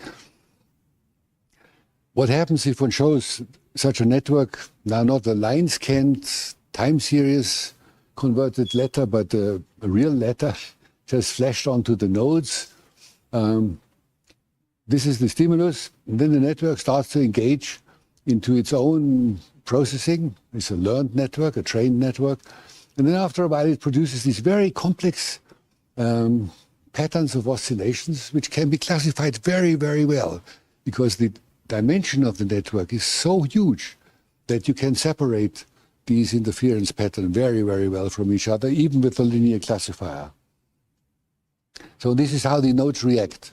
What happens if one shows such a network, now not a line-scanned time series converted letter, but a real letter just flashed onto the nodes? This is the stimulus, and then the network starts to engage into its own processing. It's a learned network, a trained network. And then after a while, it produces these very complex patterns of oscillations, which can be classified very, very well, because the dimension of the network is so huge that you can separate these interference patterns very, very well from each other, even with a linear classifier. So this is how the nodes react.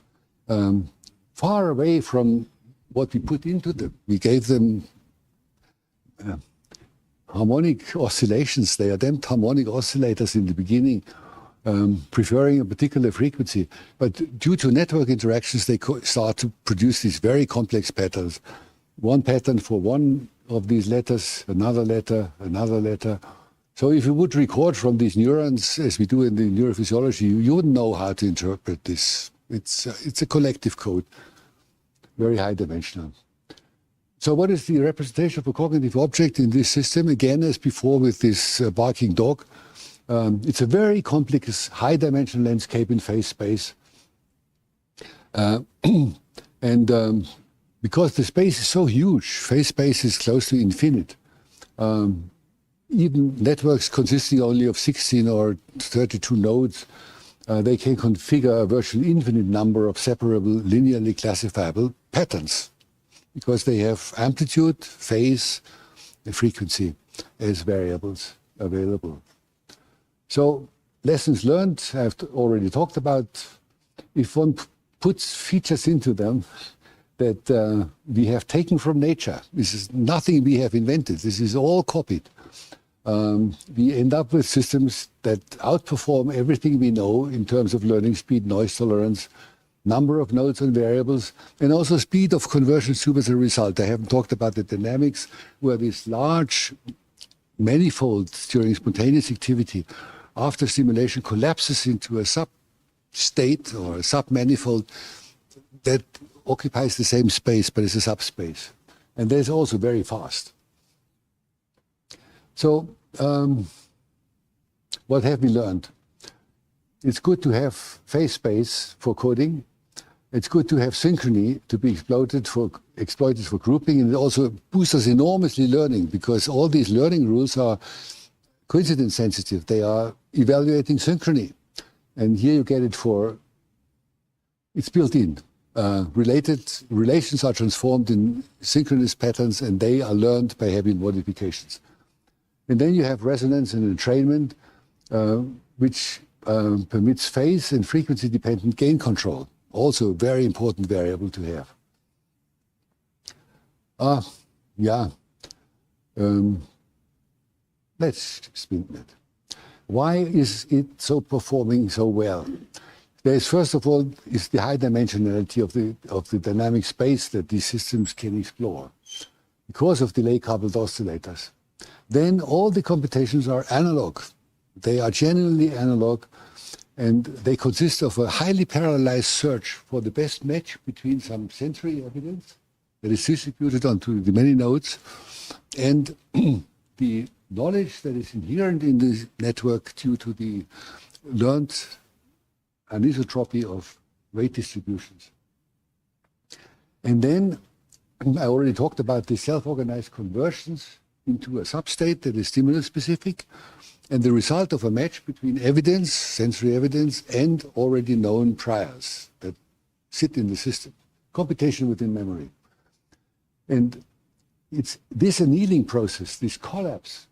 Far away from what we put into them. We gave them harmonic oscillations. They are damped harmonic oscillators in the beginning, preferring a particular frequency. But due to network interactions, they start to produce these very complex patterns. One pattern for one of these letters, another letter, another letter. So if you would record from these neurons, as we do in the neurophysiology, you wouldn't know how to interpret this. It's a collective code, very high dimensional. So what is the representation of a cognitive object in this system? Again, as before with this barking dog, it's a very complex high-dimensional landscape in phase space. Because the space is so huge, phase space is close to infinite. Even networks consisting only of 16 or 32 nodes, they can configure a virtually infinite number of separable, linearly classifiable patterns, because they have amplitude, phase, and frequency as variables available. So lessons learned, I've already talked about. If one puts features into them that we have taken from nature, this is nothing we have invented, this is all copied, we end up with systems that outperform everything we know in terms of learning speed, noise tolerance, number of nodes and variables, and also speed of conversion soup as a result. I haven't talked about the dynamics, where this large manifold during spontaneous activity after stimulation collapses into a sub-state or a sub-manifold that occupies the same space, but is a subspace. And that's also very fast. So what have we learned? It's good to have phase space for coding. It's good to have synchrony to be exploited for grouping, and it also boosts us enormously learning, because all these learning rules are coincidence sensitive. They are evaluating synchrony. And here you get it it's built in. Relations are transformed in synchronous patterns, and they are learned by having modifications. And then you have resonance and entrainment, which permits phase and frequency dependent gain control. Also a very important variable to have. Let's spin that. Why is it performing so well? There's, first of all, is the high dimensionality of the dynamic space that these systems can explore because of delay coupled oscillators. Then all the computations are analog. They are genuinely analog, and they consist of a highly parallelized search for the best match between some sensory evidence that is distributed onto the many nodes and the knowledge that is inherent in the network due to the learned anisotropy of weight distributions. And then I already talked about the self-organized conversions into a substate that is stimulus specific, and the result of a match between evidence, sensory evidence, and already known priors that sit in the system. Computation within memory. And it's this annealing process, this collapse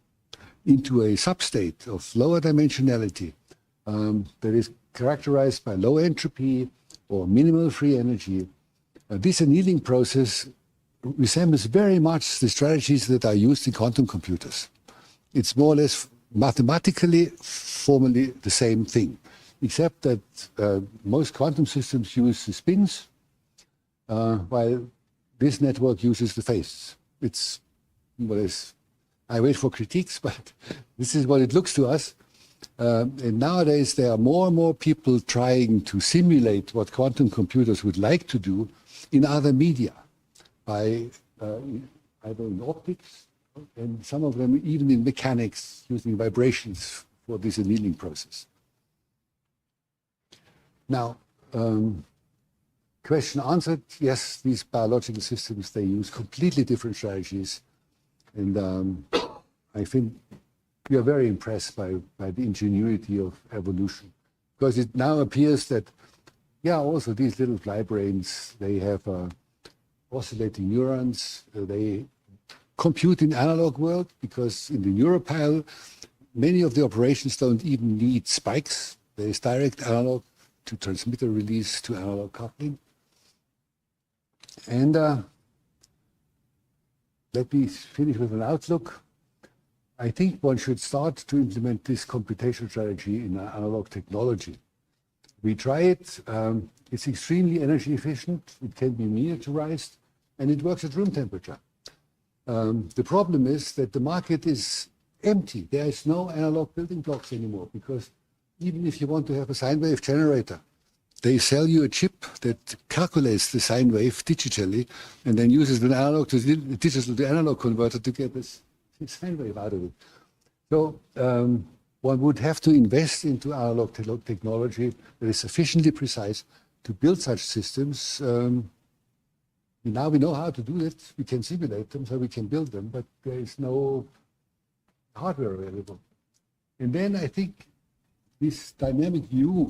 into a substate of lower dimensionality that is characterized by low entropy or minimal free energy. This annealing process resembles very much the strategies that are used in quantum computers. It's more or less mathematically, formally the same thing, except that most quantum systems use the spins, while this network uses the phases. It's more or less, I wait for critiques, but this is what it looks to us. And nowadays there are more and more people trying to simulate what quantum computers would like to do in other media, by either in optics, and some of them even in mechanics, using vibrations for this annealing process. Now, question answered, yes, these biological systems, they use completely different strategies. And I think we are very impressed by the ingenuity of evolution, because it now appears that, yeah, also these little fly brains, they have oscillating neurons. They compute in analog world, because in the neuropile, many of the operations don't even need spikes. There is direct analog to transmitter release to analog coupling. And let me finish with an outlook. I think one should start to implement this computation strategy in analog technology. We try it. It's extremely energy efficient. It can be miniaturized, and it works at room temperature. The problem is that the market is empty. There is no analog building blocks anymore, because even if you want to have a sine wave generator, they sell you a chip that calculates the sine wave digitally and then uses an analog to digital to analog converter to get this sine wave out of it. So one would have to invest into analog technology that is sufficiently precise to build such systems. Now we know how to do it. We can simulate them, so we can build them, but there is no hardware available. And then I think this dynamic view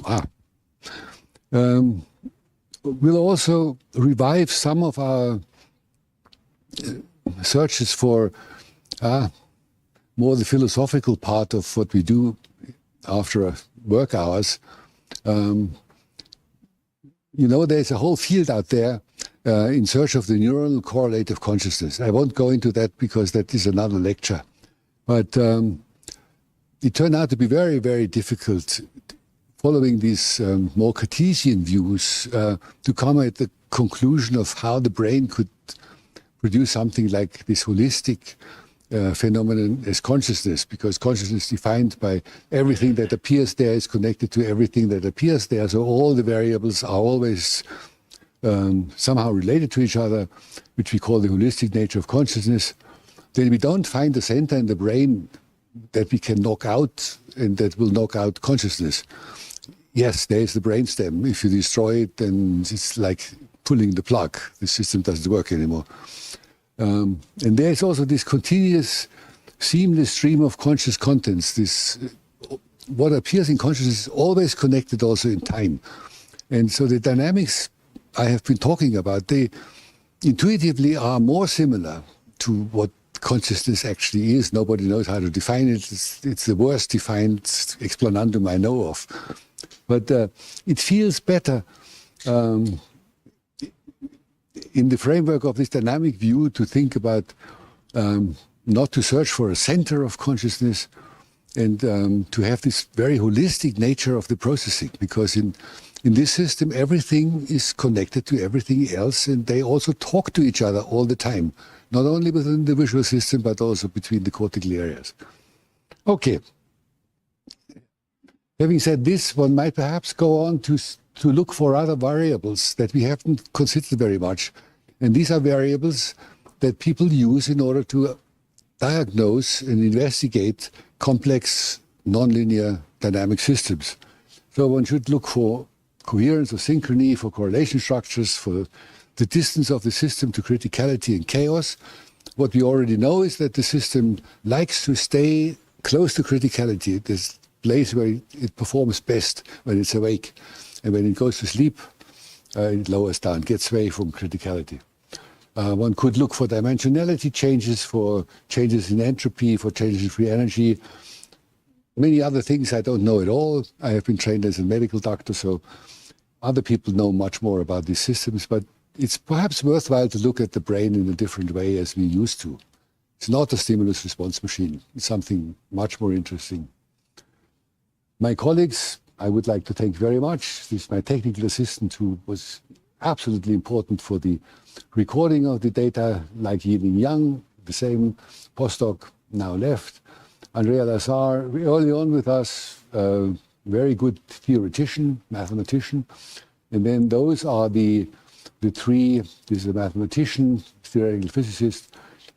will also revive some of our searches for more the philosophical part of what we do after work hours. You know, there's a whole field out there in search of the neuronal correlative consciousness. I won't go into that because that is another lecture. But it turned out to be very, very difficult, following these more Cartesian views, to come at the conclusion of how the brain could produce something like this holistic phenomenon as consciousness, because consciousness defined by everything that appears there is connected to everything that appears there. So all the variables are always somehow related to each other, which we call the holistic nature of consciousness. Then we don't find the center in the brain that we can knock out and that will knock out consciousness. yes, there's the brainstem. If you destroy it, then it's like pulling the plug. The system doesn't work anymore. And there's also this continuous, seamless stream of conscious contents. This, what appears in consciousness is always connected also in time. And so the dynamics I have been talking about, they intuitively are more similar to what consciousness actually is. Nobody knows how to define it. It's the worst defined explanandum I know of. But it feels better in the framework of this dynamic view to think about not to search for a center of consciousness and to have this very holistic nature of the processing, because in this system everything is connected to everything else, and they also talk to each other all the time, not only within the visual system but also between the cortical areas. Okay. Having said this, one might perhaps go on to look for other variables that we haven't considered very much. And these are variables that people use in order to diagnose and investigate complex nonlinear dynamic systems. So one should look for coherence or synchrony, for correlation structures, for the distance of the system to criticality and chaos. What we already know is that the system likes to stay close to criticality, this place where it performs best when it's awake. And when it goes to sleep, it lowers down, gets away from criticality. One could look for dimensionality changes, for changes in entropy, for changes in free energy. Many other things I don't know at all. I have been trained as a medical doctor, so other people know much more about these systems, but it's perhaps worthwhile to look at the brain in a different way as we used to. It's not a stimulus response machine. It's something much more interesting. My colleagues, I would like to thank very much. This is my technical assistant who was absolutely important for the recording of the data, like Yilin Yang, the same postdoc, now left. Andrea Lazar, early on with us, very good theoretician, mathematician. And then those are the three. This is a mathematician, theoretical physicist,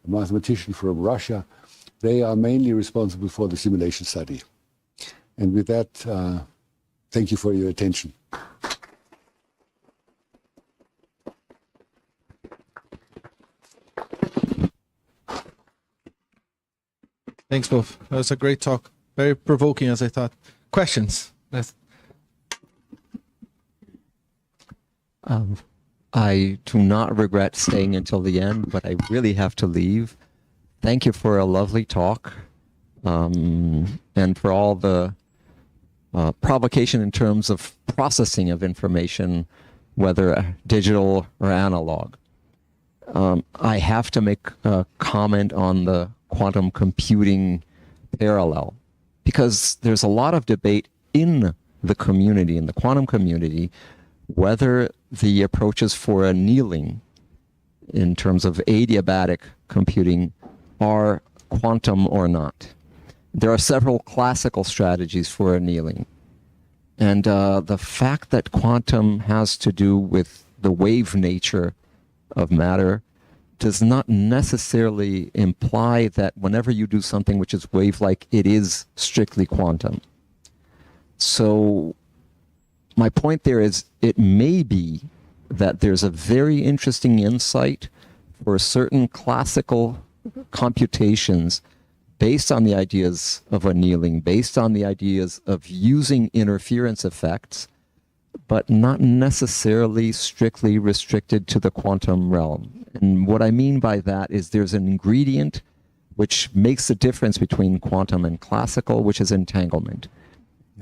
a mathematician from Russia. They are mainly responsible for the simulation study. And with that, thank you for your attention. Thanks, Prof. That was a great talk. Very provoking, as I thought. Questions? I do not regret staying until the end, but I really have to leave. Thank you for a lovely talk, and for all the provocation in terms of processing of information, whether digital or analog. I have to make a comment on the quantum computing parallel, because there's a lot of debate in the community, in the quantum community, whether the approaches for annealing in terms of adiabatic computing are quantum or not. There are several classical strategies for annealing. And the fact that quantum has to do with the wave nature of matter does not necessarily imply that whenever you do something which is wave-like, it is strictly quantum. So my point there is, it may be that there's a very interesting insight for certain classical computations based on the ideas of annealing, based on the ideas of using interference effects, but not necessarily strictly restricted to the quantum realm. And what I mean by that is there's an ingredient which makes the difference between quantum and classical, which is entanglement.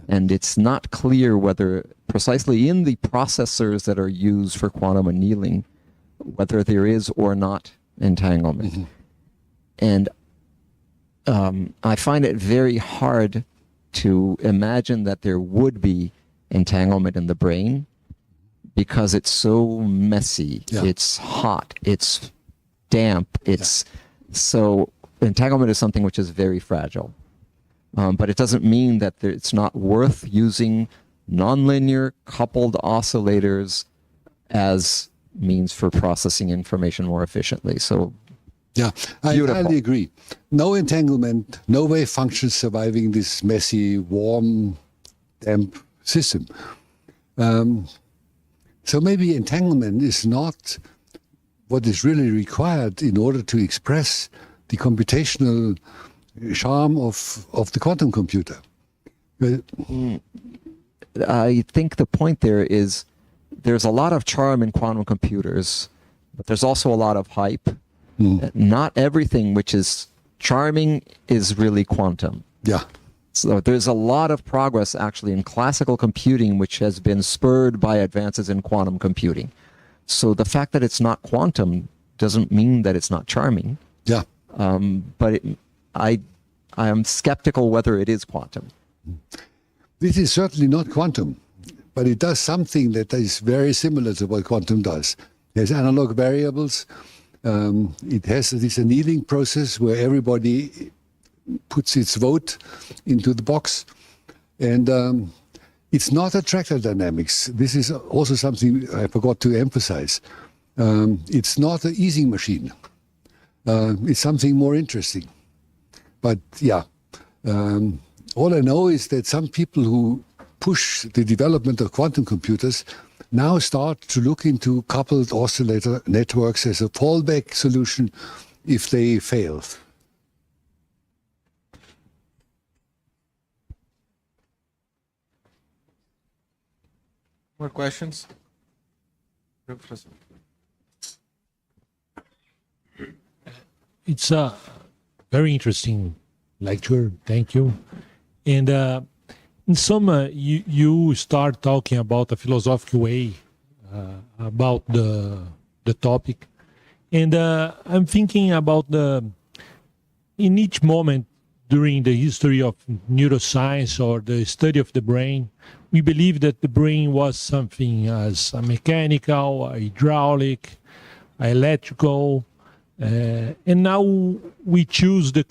And it's not clear whether precisely in the processors that are used for quantum annealing, whether there is or not entanglement. Mm-hmm. And I find it very hard to imagine that there would be entanglement in the brain, because it's so messy, it's hot, it's damp, so entanglement is something which is very fragile. But it doesn't mean that it's not worth using nonlinear coupled oscillators as means for processing information more efficiently. So yeah, I highly agree. No entanglement, no wave functions surviving this messy, warm, damp system. So maybe entanglement is not what is really required in order to express the computational charm of the quantum computer. I think the point there is there's a lot of charm in quantum computers, but there's also a lot of hype. Not everything which is charming is really quantum. Yeah. So there's a lot of progress actually in classical computing which has been spurred by advances in quantum computing. So the fact that it's not quantum doesn't mean that it's not charming. Yeah. But I am skeptical whether it is quantum. This is certainly not quantum, but it does something that is very similar to what quantum does. There's analog variables. It has this annealing process where everybody puts its vote into the box. And it's not attractor dynamics. This is also something I forgot to emphasize. It's not an Ising machine. It's something more interesting. But yeah, all I know is that some people who push the development of quantum computers now start to look into coupled oscillator networks as a fallback solution if they fail. More questions? It's a very interesting lecture. Thank you. And in sum, you start talking about a philosophical way about the topic. And I'm thinking about in each moment during the history of neuroscience or the study of the brain, we believe that the brain was something as a mechanical, a hydraulic, a electrical, and now we choose the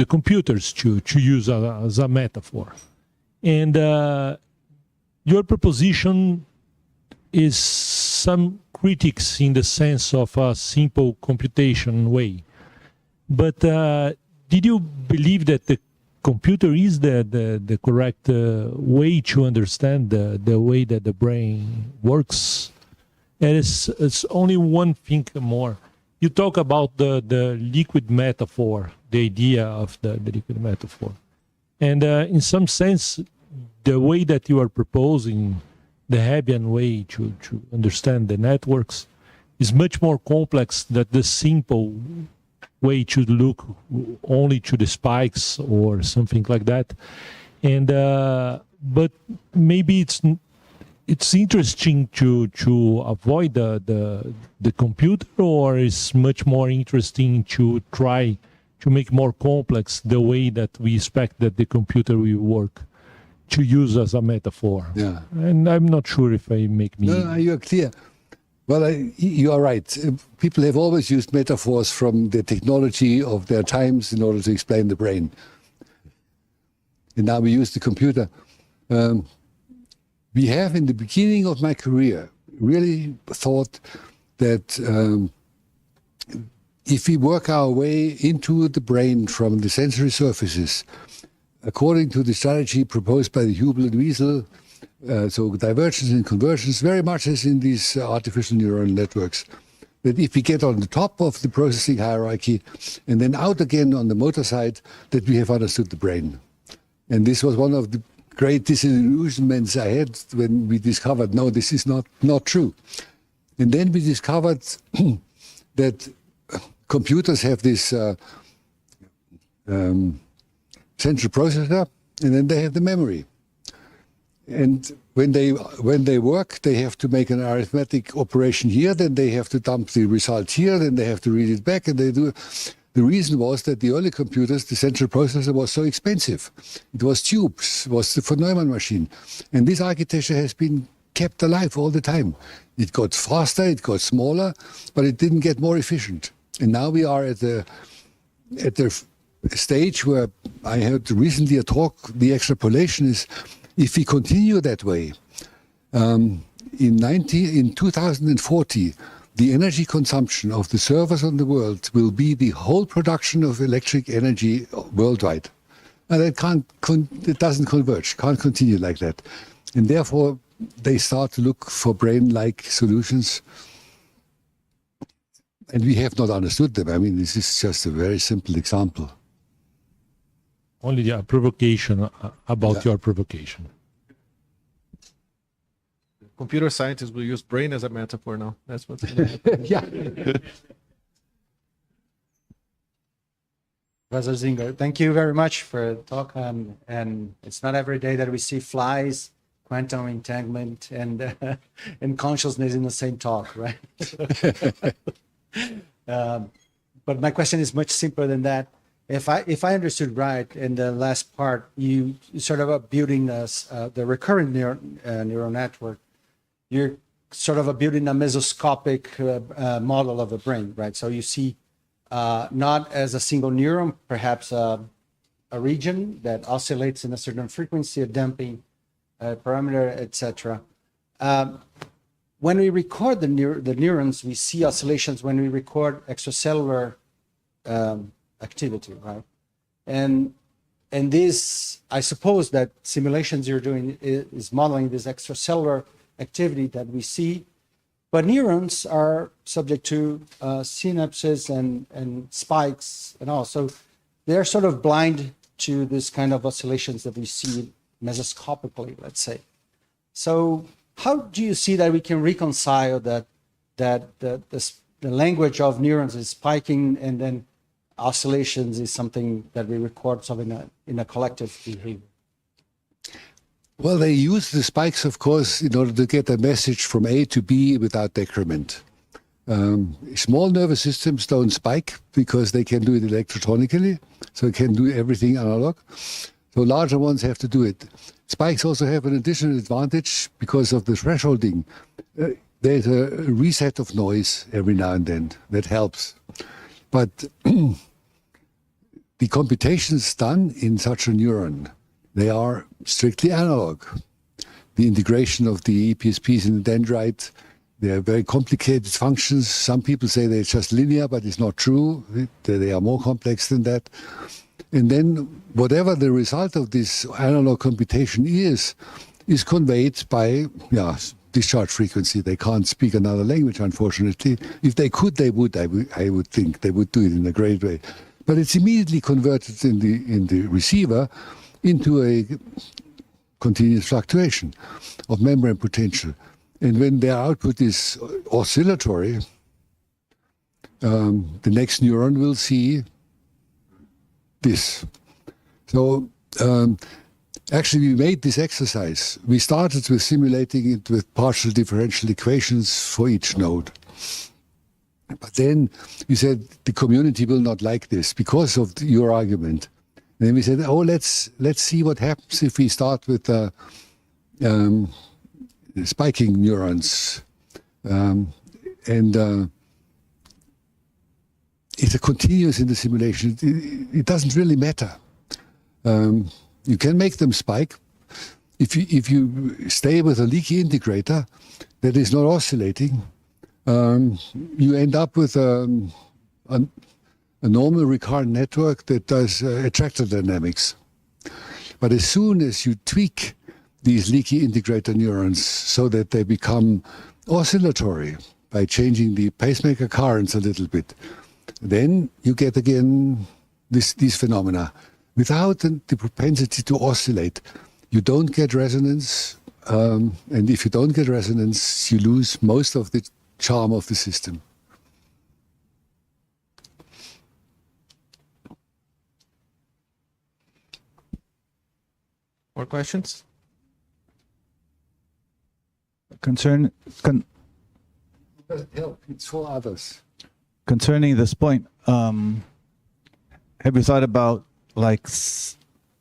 computers to use as a metaphor. And your proposition is some critics in the sense of a simple computation way. But did you believe that the computer is the correct way to understand the way that the brain works? And it's only one thing more. You talk about the liquid metaphor, the idea of the liquid metaphor. And in some sense, the way that you are proposing, the Hebbian way to understand the networks, is much more complex than the simple way to look only to the spikes or something like that. And but maybe it's interesting to avoid the computer, or it's much more interesting to try to make more complex the way that we expect that the computer will work, to use as a metaphor. Yeah. And I'm not sure if I make me... No, you're clear. Well, you are right. People have always used metaphors from the technology of their times in order to explain the brain. And now we use the computer. We have, in the beginning of my career, really thought that if we work our way into the brain from the sensory surfaces, according to the strategy proposed by the Hubel and Wiesel, so divergence and convergence, very much as in these artificial neural networks, that if we get on the top of the processing hierarchy and then out again on the motor side, that we have understood the brain. And this was one of the great disillusionments I had when we discovered, no, this is not true. And then we discovered that computers have this central processor, and then they have the memory. And when they work, they have to make an arithmetic operation here, then they have to dump the result here, then they have to read it back, and they do. The reason was that the early computers, the central processor was so expensive. It was tubes, it was the von Neumann machine. And this architecture has been kept alive all the time. It got faster, it got smaller, but it didn't get more efficient. And now we are at the stage where I heard recently a talk, the extrapolation is, if we continue that way, in 2040, the energy consumption of the servers on the world will be the whole production of electric energy worldwide. And it doesn't converge, can't continue like that. And therefore, they start to look for brain-like solutions. And we have not understood them. I mean, this is just a very simple example. Only a provocation about your provocation. Computer scientists will use brain as a metaphor now. That's what's going to happen. Yeah. Professor Zinger, thank you very much for the talk. And it's not every day that we see flies, quantum entanglement, and consciousness in the same talk, right? But my question is much simpler than that. If I understood right, in the last part, you sort of are building the recurrent neural network. You're sort of building a mesoscopic model of the brain, right? So you see not as a single neuron, perhaps a region that oscillates in a certain frequency, a damping parameter, etc. When we record the neurons, we see oscillations when we record extracellular activity, right? And this, I suppose that simulations you're doing is modeling this extracellular activity that we see. But neurons are subject to synapses and spikes and all. So they're sort of blind to this kind of oscillations that we see mesoscopically, let's say. So how do you see that we can reconcile that the language of neurons is spiking and then oscillations is something that we record in a collective behavior? Well, they use the spikes, of course, in order to get a message from A to B without decrement. Small nervous systems don't spike because they can do it electrotonically, so they can do everything analog. So larger ones have to do it. Spikes also have an additional advantage because of the thresholding. There's a reset of noise every now and then that helps. But the computations done in such a neuron, they are strictly analog. The integration of the EPSPs in the dendrite, they are very complicated functions. Some people say they're just linear, but it's not true. They are more complex than that. And then whatever the result of this analog computation is conveyed by discharge frequency. They can't speak another language, unfortunately. If they could, they would. I would think they would do it in a great way. But it's immediately converted in the receiver into a continuous fluctuation of membrane potential. And when their output is oscillatory, the next neuron will see this. So actually we made this exercise. We started with simulating it with partial differential equations for each node. But then we said the community will not like this because of your argument. And then we said, oh, let's see what happens if we start with spiking neurons. It's a continuous in the simulation. It doesn't really matter. You can make them spike. If you stay with a leaky integrator that is not oscillating, you end up with a normal recurrent network that does attractor dynamics. But as soon as you tweak these leaky integrator neurons so that they become oscillatory by changing the pacemaker currents a little bit, then you get again these phenomena. Without the propensity to oscillate, you don't get resonance, and if you don't get resonance, you lose most of the charm of the system. More questions? It doesn't help, it's for others. Concerning this point, have you thought about like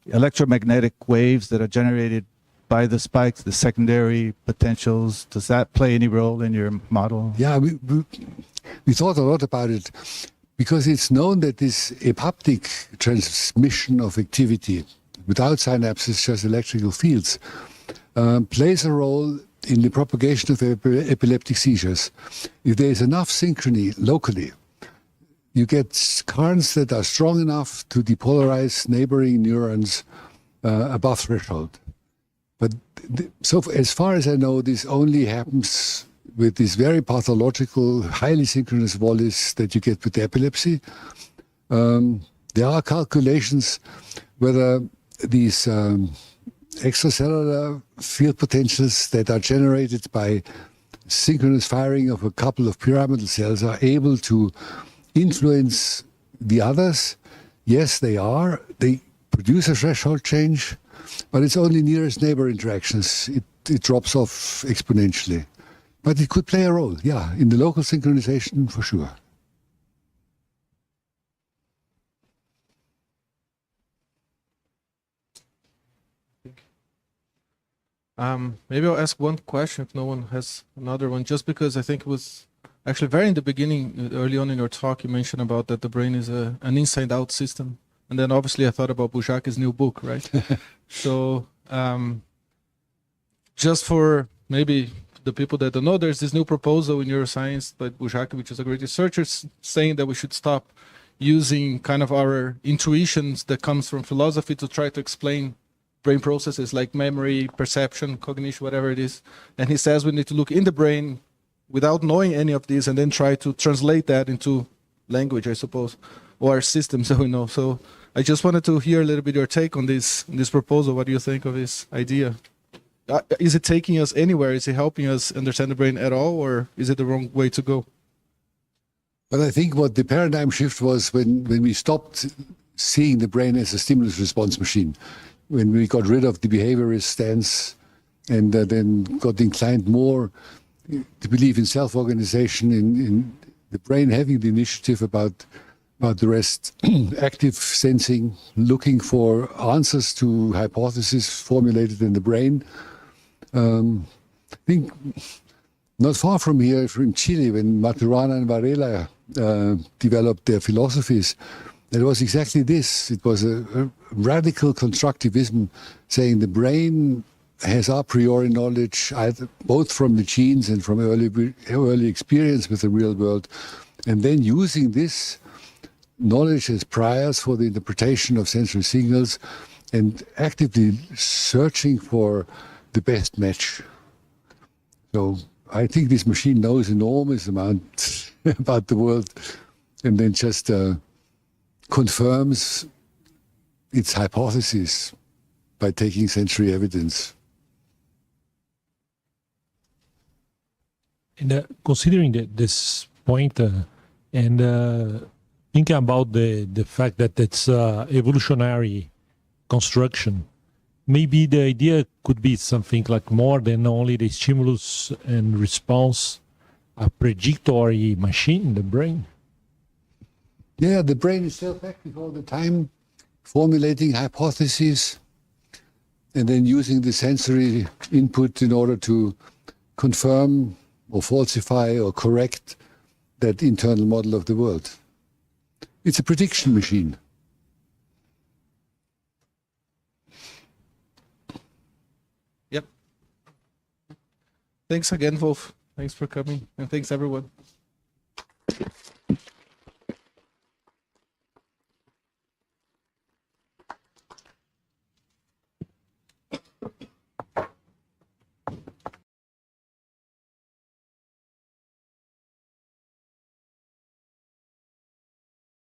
electromagnetic waves that are generated by the spikes, the secondary potentials? Does that play any role in your model? Yeah, we thought a lot about it because it's known that this apoptic transmission of activity without synapses, just electrical fields, plays a role in the propagation of epileptic seizures. If there is enough synchrony locally, you get currents that are strong enough to depolarize neighboring neurons above threshold. But So as far as I know, this only happens with these very pathological, highly synchronous volleys that you get with epilepsy. There are calculations whether these extracellular field potentials that are generated by synchronous firing of a couple of pyramidal cells are able to influence the others. Yes, they are. They produce a threshold change, but it's only nearest neighbor interactions. It drops off exponentially. But it could play a role, yeah, in the local synchronization for sure. Maybe I'll ask one question if no one has another one, just because I think it was actually very in the beginning, early on in your talk, you mentioned about that the brain is an inside-out system. And then obviously I thought about Bouchak's new book, right? So just for maybe the people that don't know, there's this new proposal in neuroscience by Bouchak, which is a great researcher, saying that we should stop using kind of our intuitions that comes from philosophy to try to explain brain processes like memory, perception, cognition, whatever it is. And he says we need to look in the brain without knowing any of these and then try to translate that into language, I suppose, or systems that we know. So I just wanted to hear a little bit your take on this proposal. What do you think of this idea? Is it taking us anywhere? Is it helping us understand the brain at all, or is it the wrong way to go? But I think what the paradigm shift was when we stopped seeing the brain as a stimulus response machine, when we got rid of the behaviorist stance and then got inclined more to believe in self-organization, in the brain having the initiative about the rest, active sensing, looking for answers to hypotheses formulated in the brain. I think not far from here, from Chile, when Maturana and Varela developed their philosophies, it was exactly this. It was a radical constructivism saying the brain has a priori knowledge, either, both from the genes and from early experience with the real world, and then using this knowledge as priors for the interpretation of sensory signals and actively searching for the best match. So I think this machine knows enormous amount about the world and then just confirms its hypothesis by taking sensory evidence. And considering this point and thinking about the fact that it's evolutionary construction, maybe the idea could be something like more than only the stimulus and response, a predictory machine, the brain. Yeah, the brain is self-active all the time, formulating hypotheses and then using the sensory input in order to confirm or falsify or correct that internal model of the world. It's a prediction machine. Yep. Thanks again, Wolf. Thanks for coming, and thanks everyone.